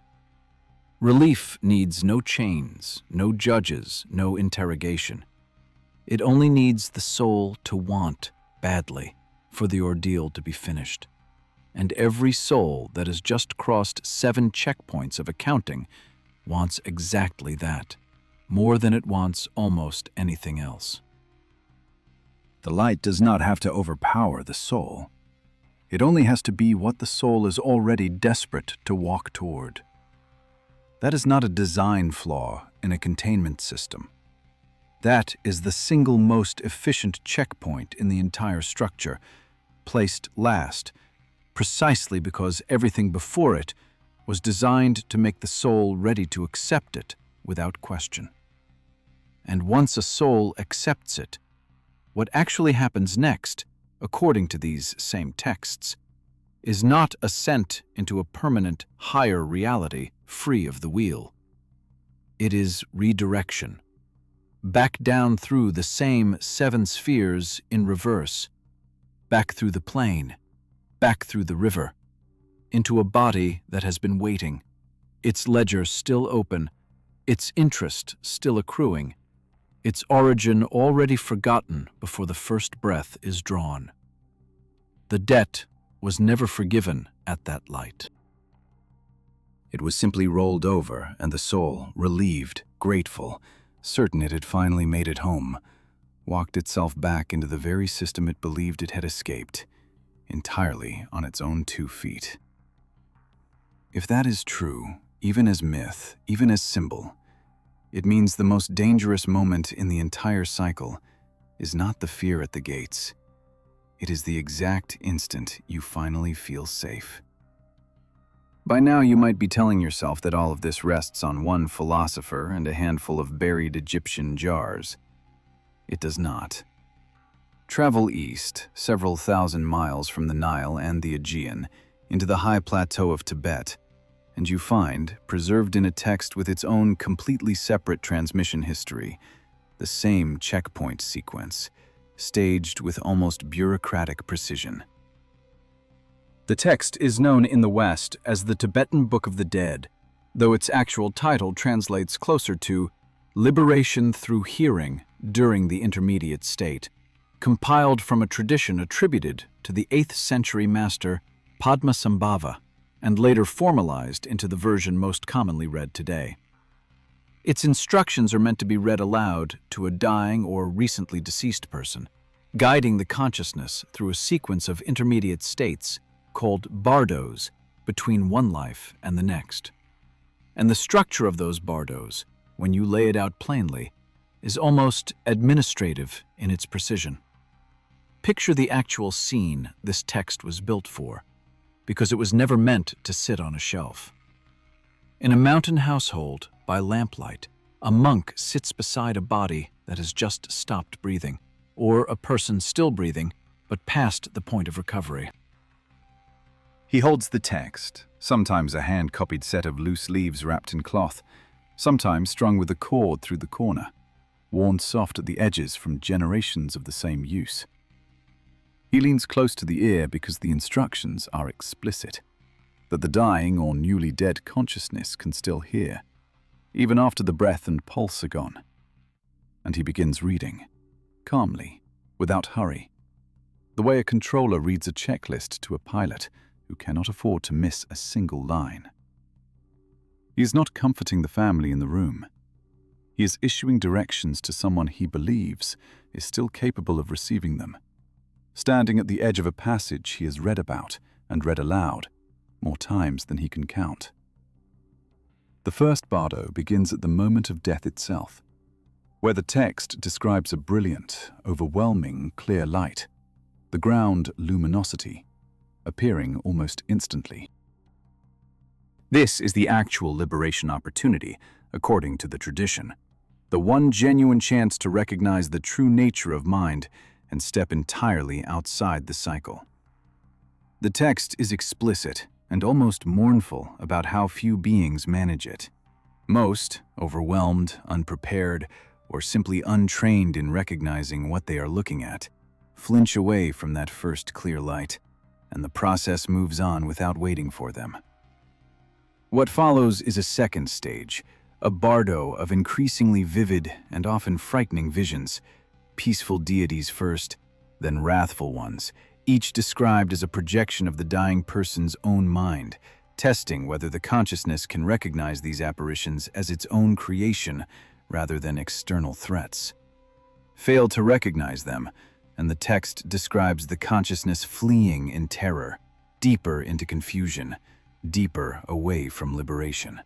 Relief needs no chains, no judges, no interrogation. It only needs the soul to want badly for the ordeal to be finished. And every soul that has just crossed 7 checkpoints of accounting wants exactly that, more than it wants almost anything else. The light does not have to overpower the soul. It only has to be what the soul is already desperate to walk toward. That is not a design flaw in a containment system. That is the single most efficient checkpoint in the entire structure, placed last, precisely because everything before it was designed to make the soul ready to accept it without question. And once a soul accepts it, what actually happens next, according to these same texts, is not ascent into a permanent higher reality free of the wheel. It is redirection, back down through the same 7 spheres in reverse, back through the plane, back through the river, into a body that has been waiting, its ledger still open, its interest still accruing, its origin already forgotten before the first breath is drawn. The debt was never forgiven at that light. It was simply rolled over, and the soul, relieved, grateful, certain it had finally made it home, walked itself back into the very system it believed it had escaped, entirely on its own 2 feet. If that is true, even as myth, even as symbol, it means the most dangerous moment in the entire cycle is not the fear at the gates. It is the exact instant you finally feel safe. By now you might be telling yourself that all of this rests on one philosopher and a handful of buried Egyptian jars. It does not. Travel east, several thousand miles from the Nile and the Aegean, into the high plateau of Tibet, and you find, preserved in a text with its own completely separate transmission history, the same checkpoint sequence, staged with almost bureaucratic precision. The text is known in the West as the Tibetan Book of the Dead, though its actual title translates closer to Liberation Through Hearing During the Intermediate State, compiled from a tradition attributed to the 8th century master Padmasambhava, and later formalized into the version most commonly read today. Its instructions are meant to be read aloud to a dying or recently deceased person, guiding the consciousness through a sequence of intermediate states called bardos between one life and the next. And the structure of those bardos, when you lay it out plainly, is almost administrative in its precision. Picture the actual scene this text was built for, because it was never meant to sit on a shelf. In a mountain household, by lamplight, a monk sits beside a body that has just stopped breathing, or a person still breathing, but past the point of recovery. He holds the text, sometimes a hand-copied set of loose leaves wrapped in cloth, sometimes strung with a cord through the corner, worn soft at the edges from generations of the same use. He leans close to the ear because the instructions are explicit, that the dying or newly dead consciousness can still hear, even after the breath and pulse are gone. And he begins reading, calmly, without hurry, the way a controller reads a checklist to a pilot who cannot afford to miss a single line. He is not comforting the family in the room. He is issuing directions to someone he believes is still capable of receiving them, standing at the edge of a passage he has read about and read aloud, more times than he can count. The first bardo begins at the moment of death itself, where the text describes a brilliant, overwhelming, clear light, the ground luminosity, appearing almost instantly. This is the actual liberation opportunity, according to the tradition. The one genuine chance to recognize the true nature of mind and step entirely outside the cycle. The text is explicit and almost mournful about how few beings manage it. Most, overwhelmed, unprepared, or simply untrained in recognizing what they are looking at, flinch away from that first clear light, and the process moves on without waiting for them. What follows is a second stage, a bardo of increasingly vivid and often frightening visions, peaceful deities first, then wrathful ones, each described as a projection of the dying person's own mind, testing whether the consciousness can recognize these apparitions as its own creation rather than external threats. Fail to recognize them, and the text describes the consciousness fleeing in terror, deeper into confusion, deeper away from liberation.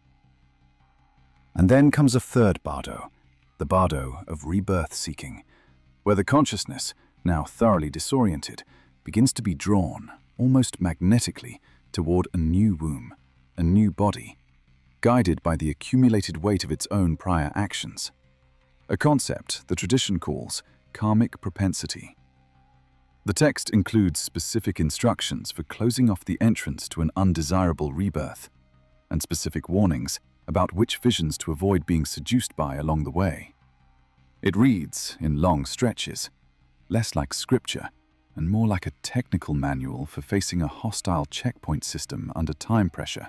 And then comes a third bardo, the bardo of rebirth-seeking, where the consciousness, now thoroughly disoriented, begins to be drawn, almost magnetically, toward a new womb, a new body, guided by the accumulated weight of its own prior actions. A concept the tradition calls karmic propensity. The text includes specific instructions for closing off the entrance to an undesirable rebirth, and specific warnings about which visions to avoid being seduced by along the way. It reads, in long stretches, less like scripture and more like a technical manual for facing a hostile checkpoint system under time pressure,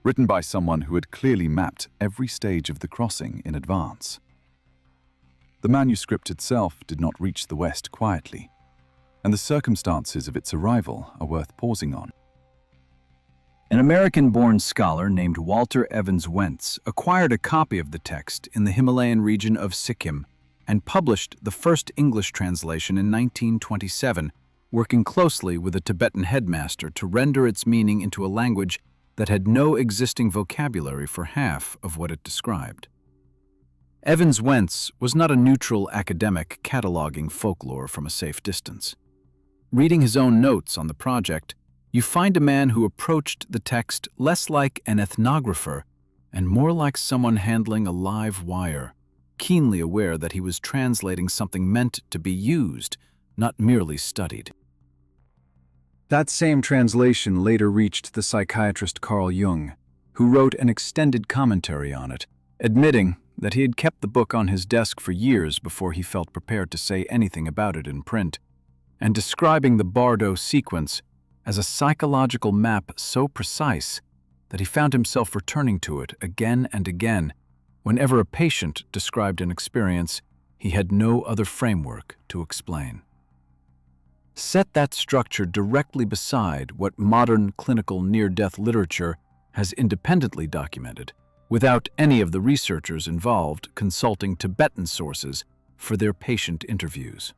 written by someone who had clearly mapped every stage of the crossing in advance. The manuscript itself did not reach the West quietly, and the circumstances of its arrival are worth pausing on. An American-born scholar named Walter Evans Wentz acquired a copy of the text in the Himalayan region of Sikkim and published the first English translation in 1927, working closely with a Tibetan headmaster to render its meaning into a language that had no existing vocabulary for half of what it described. Evans Wentz was not a neutral academic cataloging folklore from a safe distance. Reading his own notes on the project, you find a man who approached the text less like an ethnographer and more like someone handling a live wire, keenly aware that he was translating something meant to be used, not merely studied. That same translation later reached the psychiatrist Carl Jung, who wrote an extended commentary on it, admitting that he had kept the book on his desk for years before he felt prepared to say anything about it in print, and describing the Bardo sequence as a psychological map so precise that he found himself returning to it again and again whenever a patient described an experience he had no other framework to explain. Set that structure directly beside what modern clinical near-death literature has independently documented, without any of the researchers involved consulting Tibetan sources for their patient interviews.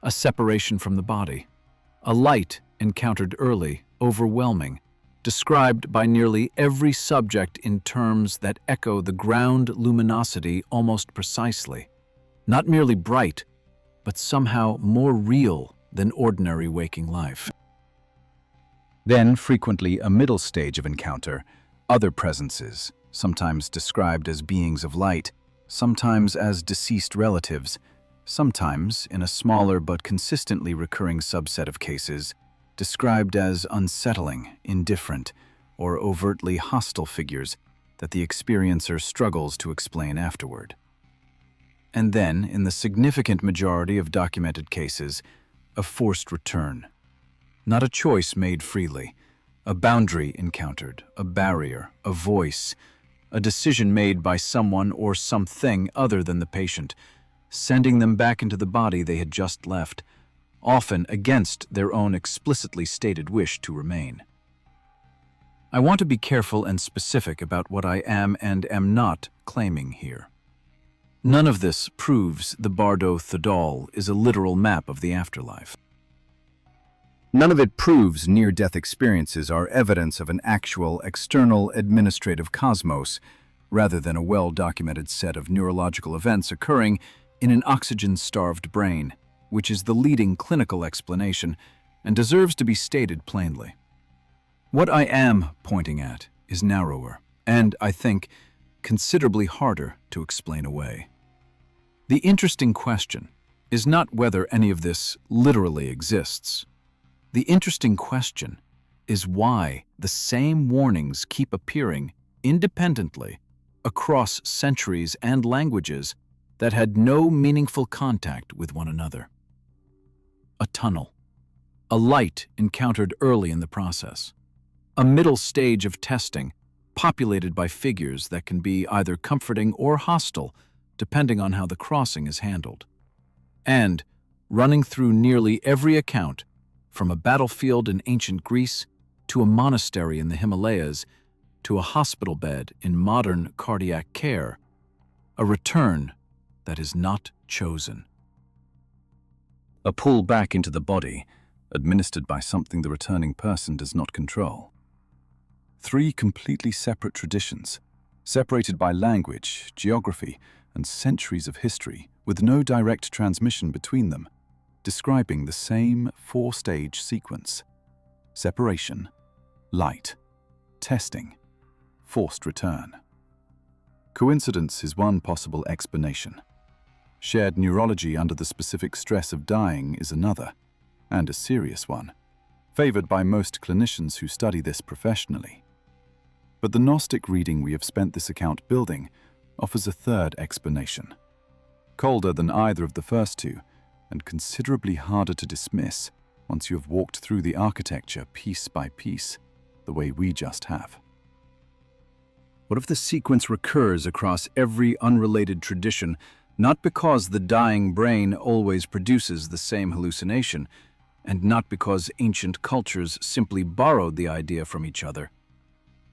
A separation from the body, a light encountered early, overwhelming, described by nearly every subject in terms that echo the ground luminosity almost precisely, not merely bright, but somehow more real than ordinary waking life. Then, frequently a middle stage of encounter, other presences, sometimes described as beings of light, sometimes as deceased relatives, sometimes, in a smaller but consistently recurring subset of cases, described as unsettling, indifferent, or overtly hostile figures that the experiencer struggles to explain afterward. And then, in the significant majority of documented cases, a forced return. Not a choice made freely, a boundary encountered, a barrier, a voice, a decision made by someone or something other than the patient, sending them back into the body they had just left, often against their own explicitly stated wish to remain. I want to be careful and specific about what I am and am not claiming here. None of this proves the Bardo Thadal is a literal map of the afterlife. None of it proves near-death experiences are evidence of an actual external administrative cosmos, rather than a well-documented set of neurological events occurring in an oxygen-starved brain, which is the leading clinical explanation and deserves to be stated plainly. What I am pointing at is narrower and, I think, considerably harder to explain away. The interesting question is not whether any of this literally exists. The interesting question is why the same warnings keep appearing independently across centuries and languages that had no meaningful contact with one another. A tunnel, a light encountered early in the process, a middle stage of testing populated by figures that can be either comforting or hostile depending on how the crossing is handled, and running through nearly every account, from a battlefield in ancient Greece to a monastery in the Himalayas to a hospital bed in modern cardiac care, a return that is not chosen. A pull back into the body, administered by something the returning person does not control. 3 completely separate traditions, separated by language, geography, and centuries of history, with no direct transmission between them, describing the same 4-stage sequence: separation, light, testing, forced return. Coincidence is one possible explanation. Shared neurology under the specific stress of dying is another, and a serious one, favored by most clinicians who study this professionally. But the Gnostic reading we have spent this account building offers a third explanation, colder than either of the first two, and considerably harder to dismiss once you have walked through the architecture piece by piece, the way we just have. What if the sequence recurs across every unrelated tradition, not because the dying brain always produces the same hallucination, and not because ancient cultures simply borrowed the idea from each other,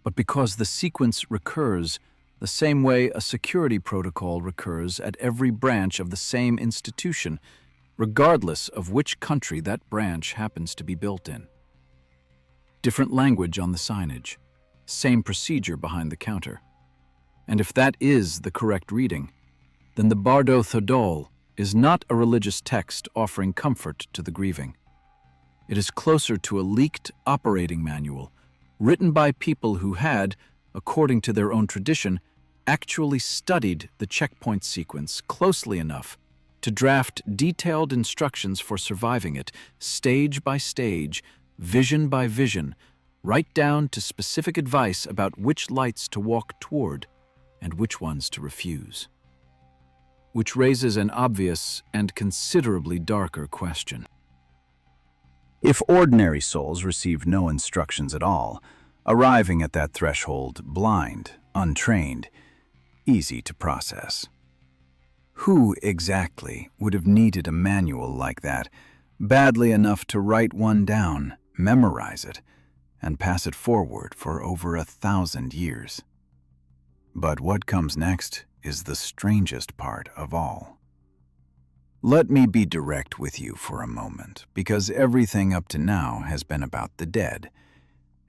but because the sequence recurs the same way a security protocol recurs at every branch of the same institution, regardless of which country that branch happens to be built in? Different language on the signage, same procedure behind the counter. And if that is the correct reading, then the Bardo Thodol is not a religious text offering comfort to the grieving. It is closer to a leaked operating manual, written by people who had, according to their own tradition, actually studied the checkpoint sequence closely enough to draft detailed instructions for surviving it, stage by stage, vision by vision, right down to specific advice about which lights to walk toward and which ones to refuse. Which raises an obvious and considerably darker question. If ordinary souls receive no instructions at all, arriving at that threshold blind, untrained, easy to process, who exactly would have needed a manual like that, badly enough to write one down, memorize it, and pass it forward for over 1,000 years? But what comes next is the strangest part of all. Let me be direct with you for a moment, because everything up to now has been about the dead,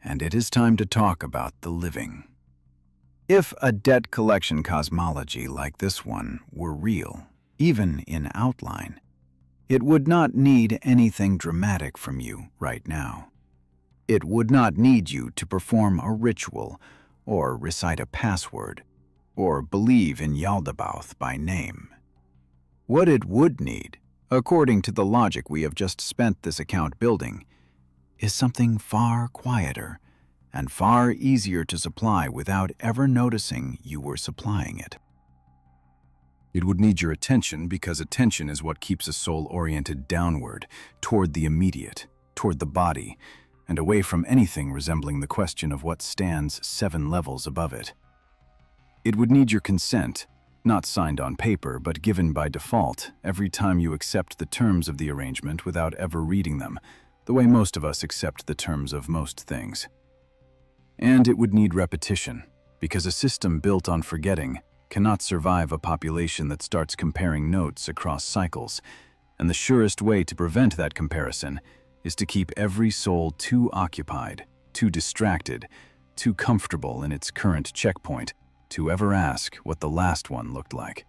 and it is time to talk about the living. If a debt collection cosmology like this one were real, even in outline, it would not need anything dramatic from you right now. It would not need you to perform a ritual, or recite a password, or believe in Yaldabaoth by name. What it would need, according to the logic we have just spent this account building, is something far quieter and far easier to supply without ever noticing you were supplying it. It would need your attention because attention is what keeps a soul oriented downward, toward the immediate, toward the body, and away from anything resembling the question of what stands 7 levels above it. It would need your consent, not signed on paper, but given by default every time you accept the terms of the arrangement without ever reading them, the way most of us accept the terms of most things. And it would need repetition, because a system built on forgetting cannot survive a population that starts comparing notes across cycles, and the surest way to prevent that comparison is to keep every soul too occupied, too distracted, too comfortable in its current checkpoint to ever ask what the last one looked like.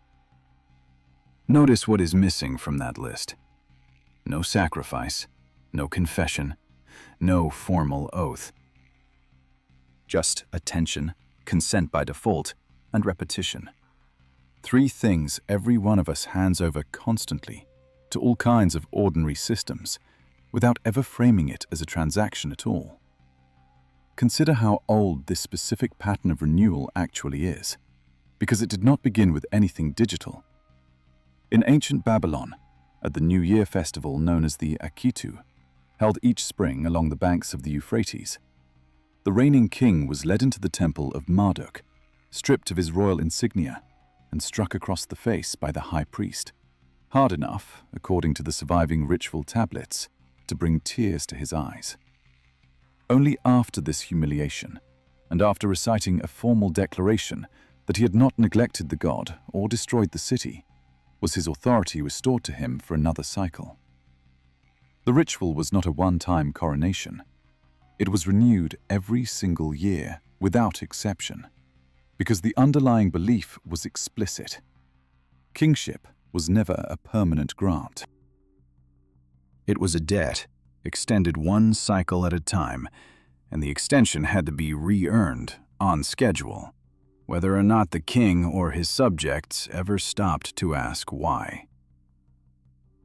Notice what is missing from that list. No sacrifice, no confession, no formal oath. Just attention, consent by default, and repetition. 3 things every one of us hands over constantly to all kinds of ordinary systems, without ever framing it as a transaction at all. Consider how old this specific pattern of renewal actually is, because it did not begin with anything digital. In ancient Babylon, at the New Year festival known as the Akitu, held each spring along the banks of the Euphrates, the reigning king was led into the temple of Marduk, stripped of his royal insignia, and struck across the face by the high priest, hard enough, according to the surviving ritual tablets, to bring tears to his eyes. Only after this humiliation, and after reciting a formal declaration that he had not neglected the god or destroyed the city, was his authority restored to him for another cycle. The ritual was not a one-time coronation. It was renewed every single year, without exception, because the underlying belief was explicit. Kingship was never a permanent grant. It was a debt, extended one cycle at a time, and the extension had to be re-earned, on schedule, whether or not the king or his subjects ever stopped to ask why.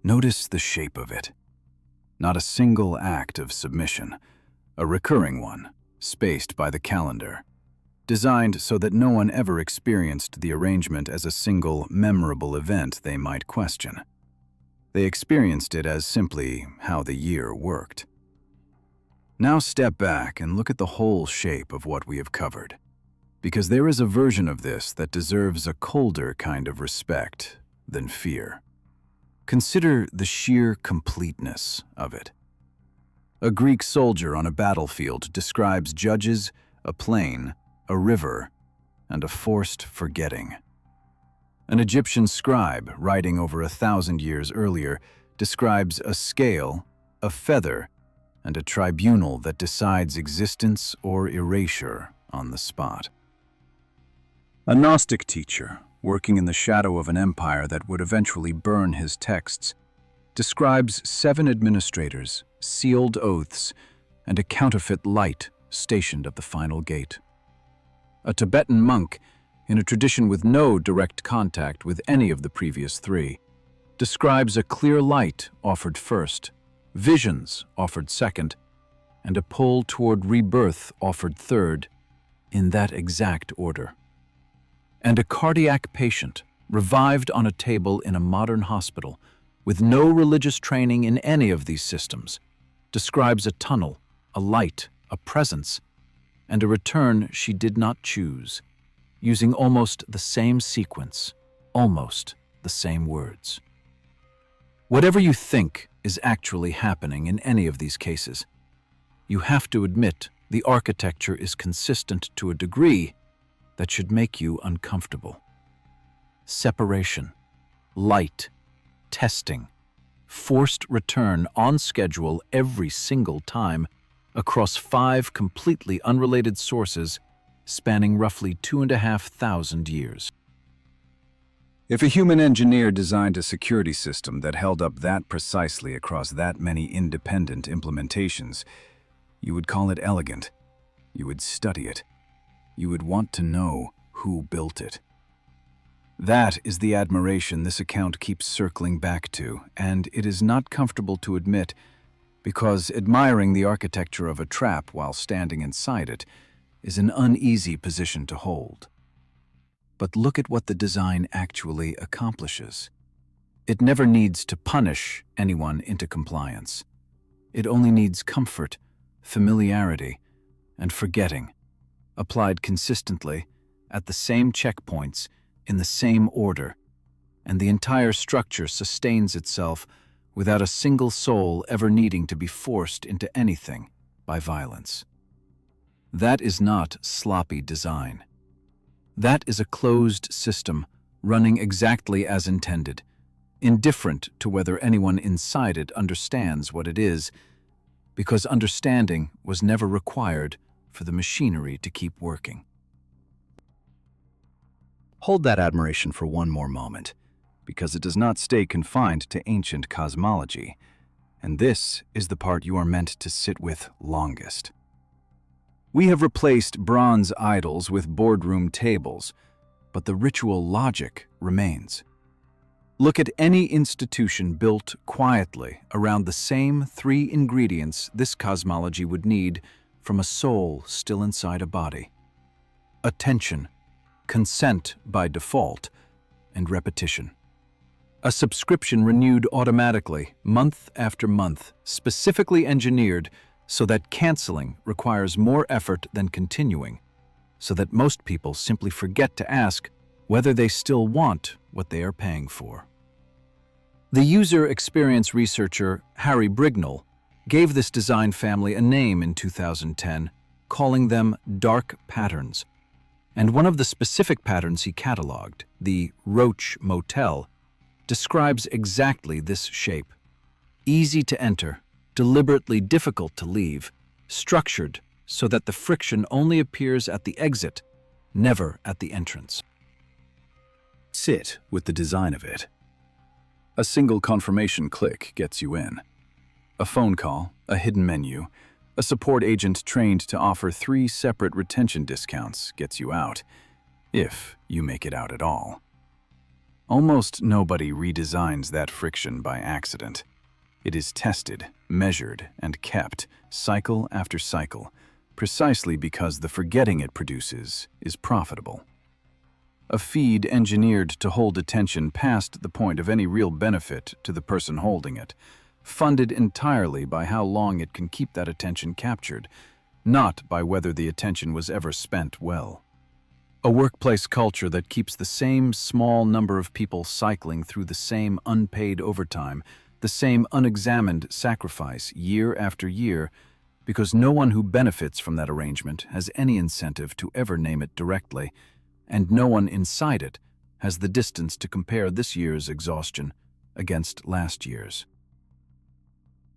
Notice the shape of it. Not a single act of submission, a recurring one, spaced by the calendar, designed so that no one ever experienced the arrangement as a single, memorable event they might question. They experienced it as simply how the year worked. Now step back and look at the whole shape of what we have covered, because there is a version of this that deserves a colder kind of respect than fear. Consider the sheer completeness of it. A Greek soldier on a battlefield describes judges, a plain, a river, and a forced forgetting. An Egyptian scribe, writing over 1,000 years earlier, describes a scale, a feather, and a tribunal that decides existence or erasure on the spot. A Gnostic teacher, working in the shadow of an empire that would eventually burn his texts, describes 7 administrators, sealed oaths, and a counterfeit light stationed at the final gate. A Tibetan monk, in a tradition with no direct contact with any of the previous 3, describes a clear light offered first, visions offered second, and a pull toward rebirth offered third, in that exact order. And a cardiac patient, revived on a table in a modern hospital, with no religious training in any of these systems, describes a tunnel, a light, a presence, and a return she did not choose, using almost the same sequence, almost the same words. Whatever you think is actually happening in any of these cases, you have to admit the architecture is consistent to a degree that should make you uncomfortable. Separation, light, testing, forced return on schedule every single time across 5 completely unrelated sources spanning roughly 2,500 years. If a human engineer designed a security system that held up that precisely across that many independent implementations, you would call it elegant. You would study it. You would want to know who built it. That is the admiration this account keeps circling back to, and it is not comfortable to admit, because admiring the architecture of a trap while standing inside it is an uneasy position to hold. But look at what the design actually accomplishes. It never needs to punish anyone into compliance. It only needs comfort, familiarity, and forgetting, applied consistently, at the same checkpoints, in the same order, and the entire structure sustains itself without a single soul ever needing to be forced into anything by violence. That is not sloppy design. That is a closed system running exactly as intended, indifferent to whether anyone inside it understands what it is, because understanding was never required for the machinery to keep working. Hold that admiration for one more moment, because it does not stay confined to ancient cosmology. And this is the part you are meant to sit with longest. We have replaced bronze idols with boardroom tables, but the ritual logic remains. Look at any institution built quietly around the same three ingredients this cosmology would need from a soul still inside a body: attention, consent by default, and repetition. A subscription renewed automatically, month after month, specifically engineered so that canceling requires more effort than continuing, so that most people simply forget to ask whether they still want what they are paying for. The user experience researcher Harry Brignall gave this design family a name in 2010, calling them dark patterns. And one of the specific patterns he cataloged, the Roach Motel, describes exactly this shape: easy to enter, deliberately difficult to leave, structured so that the friction only appears at the exit, never at the entrance. Sit with the design of it. A single confirmation click gets you in. A phone call, a hidden menu, a support agent trained to offer 3 separate retention discounts gets you out, if you make it out at all. Almost nobody redesigns that friction by accident. It is tested, measured, and kept, cycle after cycle, precisely because the forgetting it produces is profitable. A feed engineered to hold attention past the point of any real benefit to the person holding it, funded entirely by how long it can keep that attention captured, not by whether the attention was ever spent well. A workplace culture that keeps the same small number of people cycling through the same unpaid overtime, the same unexamined sacrifice year after year, because no one who benefits from that arrangement has any incentive to ever name it directly, and no one inside it has the distance to compare this year's exhaustion against last year's.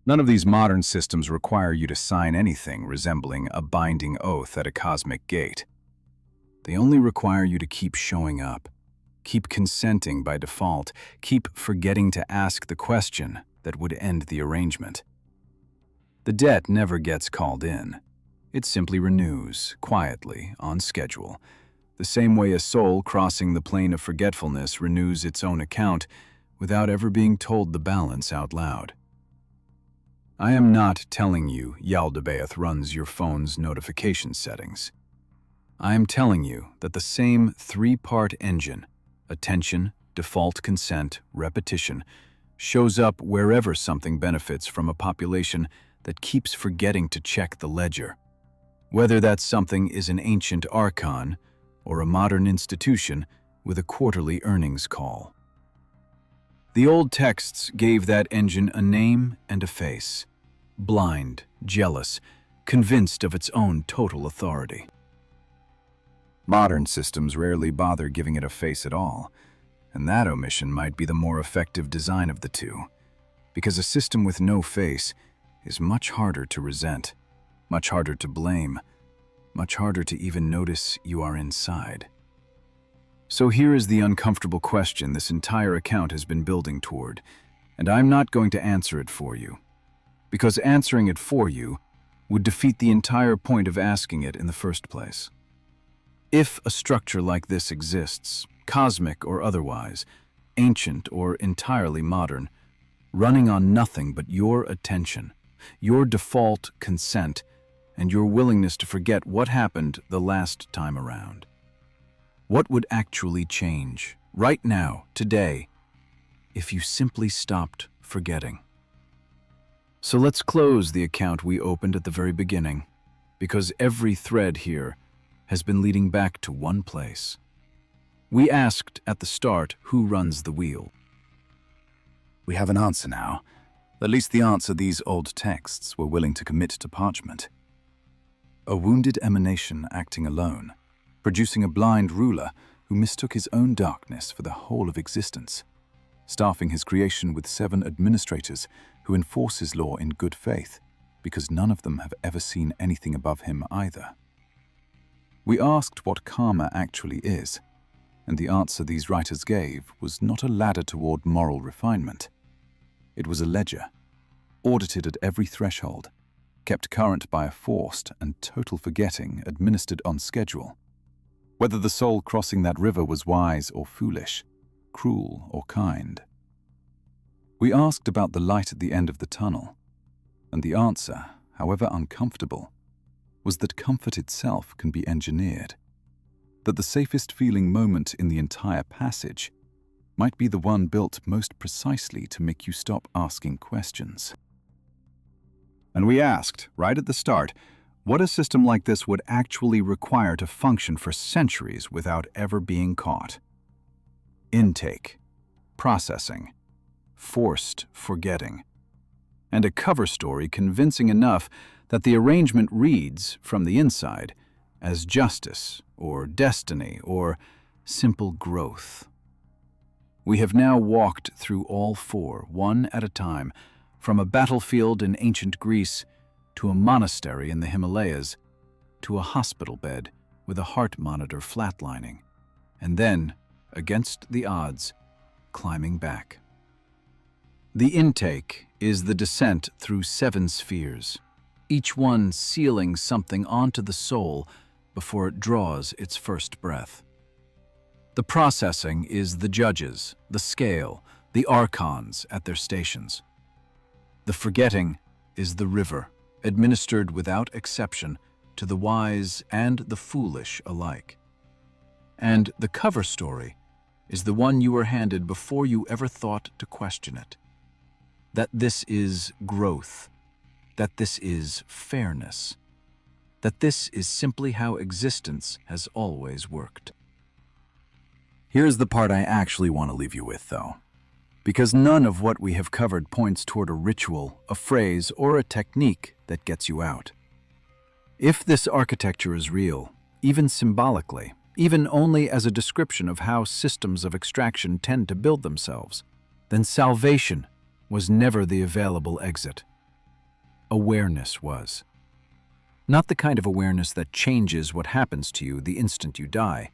None of these modern systems require you to sign anything resembling a binding oath at a cosmic gate. They only require you to keep showing up, keep consenting by default, keep forgetting to ask the question that would end the arrangement. The debt never gets called in. It simply renews, quietly, on schedule, the same way a soul crossing the plane of forgetfulness renews its own account without ever being told the balance out loud. I am not telling you Yaldabaoth runs your phone's notification settings. I am telling you that the same 3-part engine, attention, default consent, repetition, shows up wherever something benefits from a population that keeps forgetting to check the ledger. Whether that something is an ancient Archon or a modern institution with a quarterly earnings call. The old texts gave that engine a name and a face: blind, jealous, convinced of its own total authority. Modern systems rarely bother giving it a face at all, and that omission might be the more effective design of the two, because a system with no face is much harder to resent, much harder to blame, much harder to even notice you are inside. So here is the uncomfortable question this entire account has been building toward, and I'm not going to answer it for you, because answering it for you would defeat the entire point of asking it in the first place. If a structure like this exists, cosmic or otherwise, ancient or entirely modern, running on nothing but your attention, your default consent, and your willingness to forget what happened the last time around, what would actually change, right now, today, if you simply stopped forgetting? So let's close the account we opened at the very beginning, because every thread here has been leading back to one place. We asked at the start who runs the wheel. We have an answer now, at least the answer these old texts were willing to commit to parchment. A wounded emanation acting alone, producing a blind ruler who mistook his own darkness for the whole of existence, staffing his creation with 7 administrators who enforce his law in good faith, because none of them have ever seen anything above him either. We asked what karma actually is, and the answer these writers gave was not a ladder toward moral refinement. It was a ledger, audited at every threshold, kept current by a forced and total forgetting administered on schedule. Whether the soul crossing that river was wise or foolish, cruel or kind. We asked about the light at the end of the tunnel, and the answer, however uncomfortable, was that comfort itself can be engineered, that the safest feeling moment in the entire passage might be the one built most precisely to make you stop asking questions. And we asked, right at the start, what a system like this would actually require to function for centuries without ever being caught. Intake, processing, forced forgetting, and a cover story convincing enough that the arrangement reads, from the inside, as justice or destiny or simple growth. We have now walked through all four, one at a time, from a battlefield in ancient Greece to a monastery in the Himalayas to a hospital bed with a heart monitor flatlining, and then, against the odds, climbing back. The intake is the descent through 7 spheres, each one sealing something onto the soul before it draws its first breath. The processing is the judges, the scale, the Archons at their stations. The forgetting is the river, administered without exception to the wise and the foolish alike. And the cover story is the one you were handed before you ever thought to question it. That this is growth, that this is fairness, that this is simply how existence has always worked. Here's the part I actually want to leave you with, though. Because none of what we have covered points toward a ritual, a phrase, or a technique that gets you out. If this architecture is real, even symbolically, even only as a description of how systems of extraction tend to build themselves, then salvation was never the available exit. Awareness was. Not the kind of awareness that changes what happens to you the instant you die.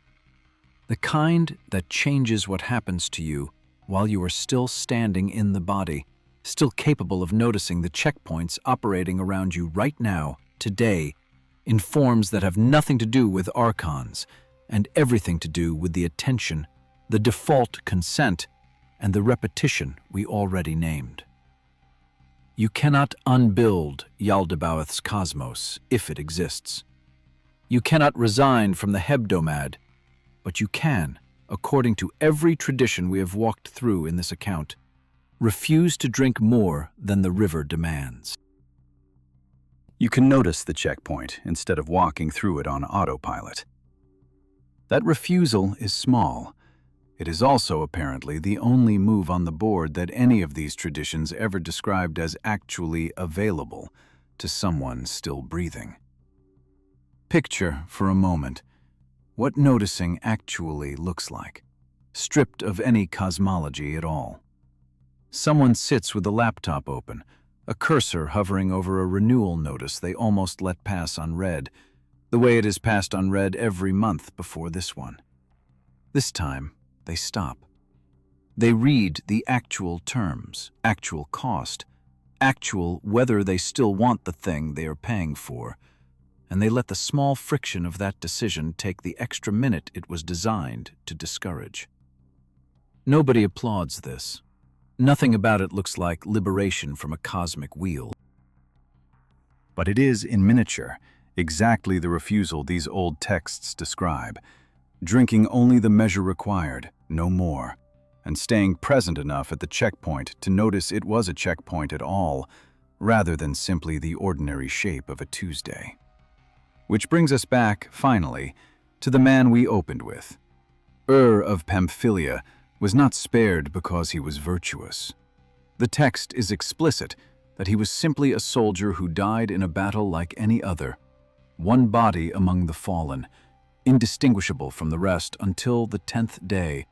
The kind that changes what happens to you while you are still standing in the body, still capable of noticing the checkpoints operating around you right now, today, in forms that have nothing to do with Archons and everything to do with the attention, the default consent, and the repetition we already named. You cannot unbuild Yaldabaoth's cosmos if it exists. You cannot resign from the Hebdomad, but you can, according to every tradition we have walked through in this account, refuse to drink more than the river demands. You can notice the checkpoint instead of walking through it on autopilot. That refusal is small. It is also apparently the only move on the board that any of these traditions ever described as actually available to someone still breathing. Picture, for a moment, what noticing actually looks like, stripped of any cosmology at all. Someone sits with a laptop open, a cursor hovering over a renewal notice they almost let pass unread, the way it is passed unread every month before this one. This time, they stop. They read the actual terms, actual cost, actual whether they still want the thing they are paying for, and they let the small friction of that decision take the extra minute it was designed to discourage. Nobody applauds this. Nothing about it looks like liberation from a cosmic wheel. But it is, in miniature, exactly the refusal these old texts describe, drinking only the measure required, no more, and staying present enough at the checkpoint to notice it was a checkpoint at all, rather than simply the ordinary shape of a Tuesday. Which brings us back, finally, to the man we opened with. Of Pamphylia was not spared because he was virtuous. The text is explicit that he was simply a soldier who died in a battle like any other, one body among the fallen, indistinguishable from the rest until the 10th day,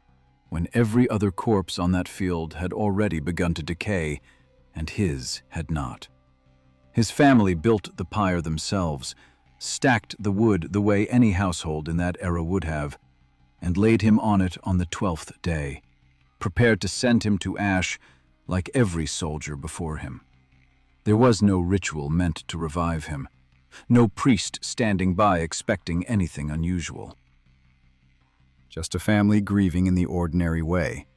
when every other corpse on that field had already begun to decay, and his had not. His family built the pyre themselves, stacked the wood the way any household in that era would have, and laid him on it on the 12th day, prepared to send him to ash like every soldier before him. There was no ritual meant to revive him, no priest standing by expecting anything unusual. Just a family grieving in the ordinary way,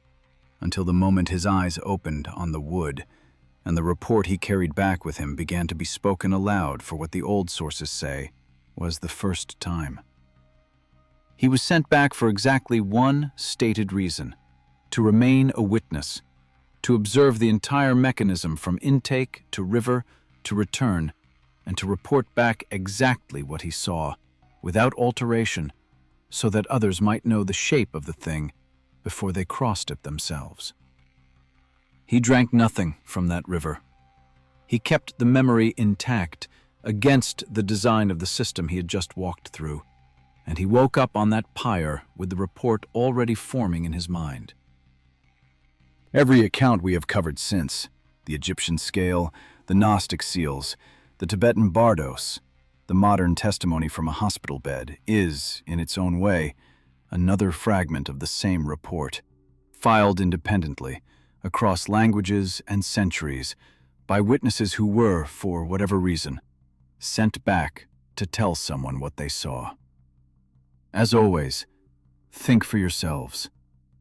until the moment his eyes opened on the wood, and the report he carried back with him began to be spoken aloud for what the old sources say was the first time. He was sent back for exactly one stated reason: to remain a witness, to observe the entire mechanism from intake to river to return, and to report back exactly what he saw, without alteration, so that others might know the shape of the thing before they crossed it themselves. He drank nothing from that river. He kept the memory intact against the design of the system he had just walked through, and he woke up on that pyre with the report already forming in his mind. Every account we have covered since, the Egyptian scale, the Gnostic seals, the Tibetan bardos, the modern testimony from a hospital bed, is, in its own way, another fragment of the same report, filed independently, across languages and centuries, by witnesses who were, for whatever reason, sent back to tell someone what they saw. As always, think for yourselves.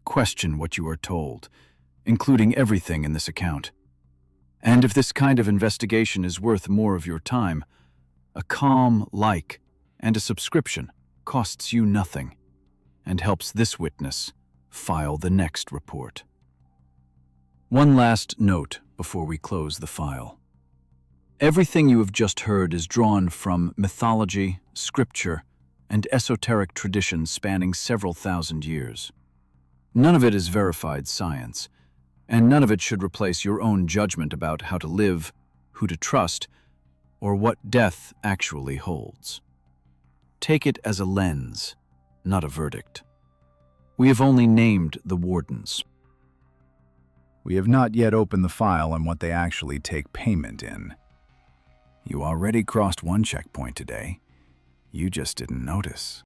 Question what you are told, including everything in this account. And if this kind of investigation is worth more of your time, a calm like and a subscription costs you nothing and helps this witness file the next report. One last note before we close the file. Everything you have just heard is drawn from mythology, scripture, and esoteric traditions spanning several thousand years. None of it is verified science, and none of it should replace your own judgment about how to live, who to trust, or what death actually holds. Take it as a lens, not a verdict. We have only named the wardens. We have not yet opened the file on what they actually take payment in. You already crossed one checkpoint today. You just didn't notice.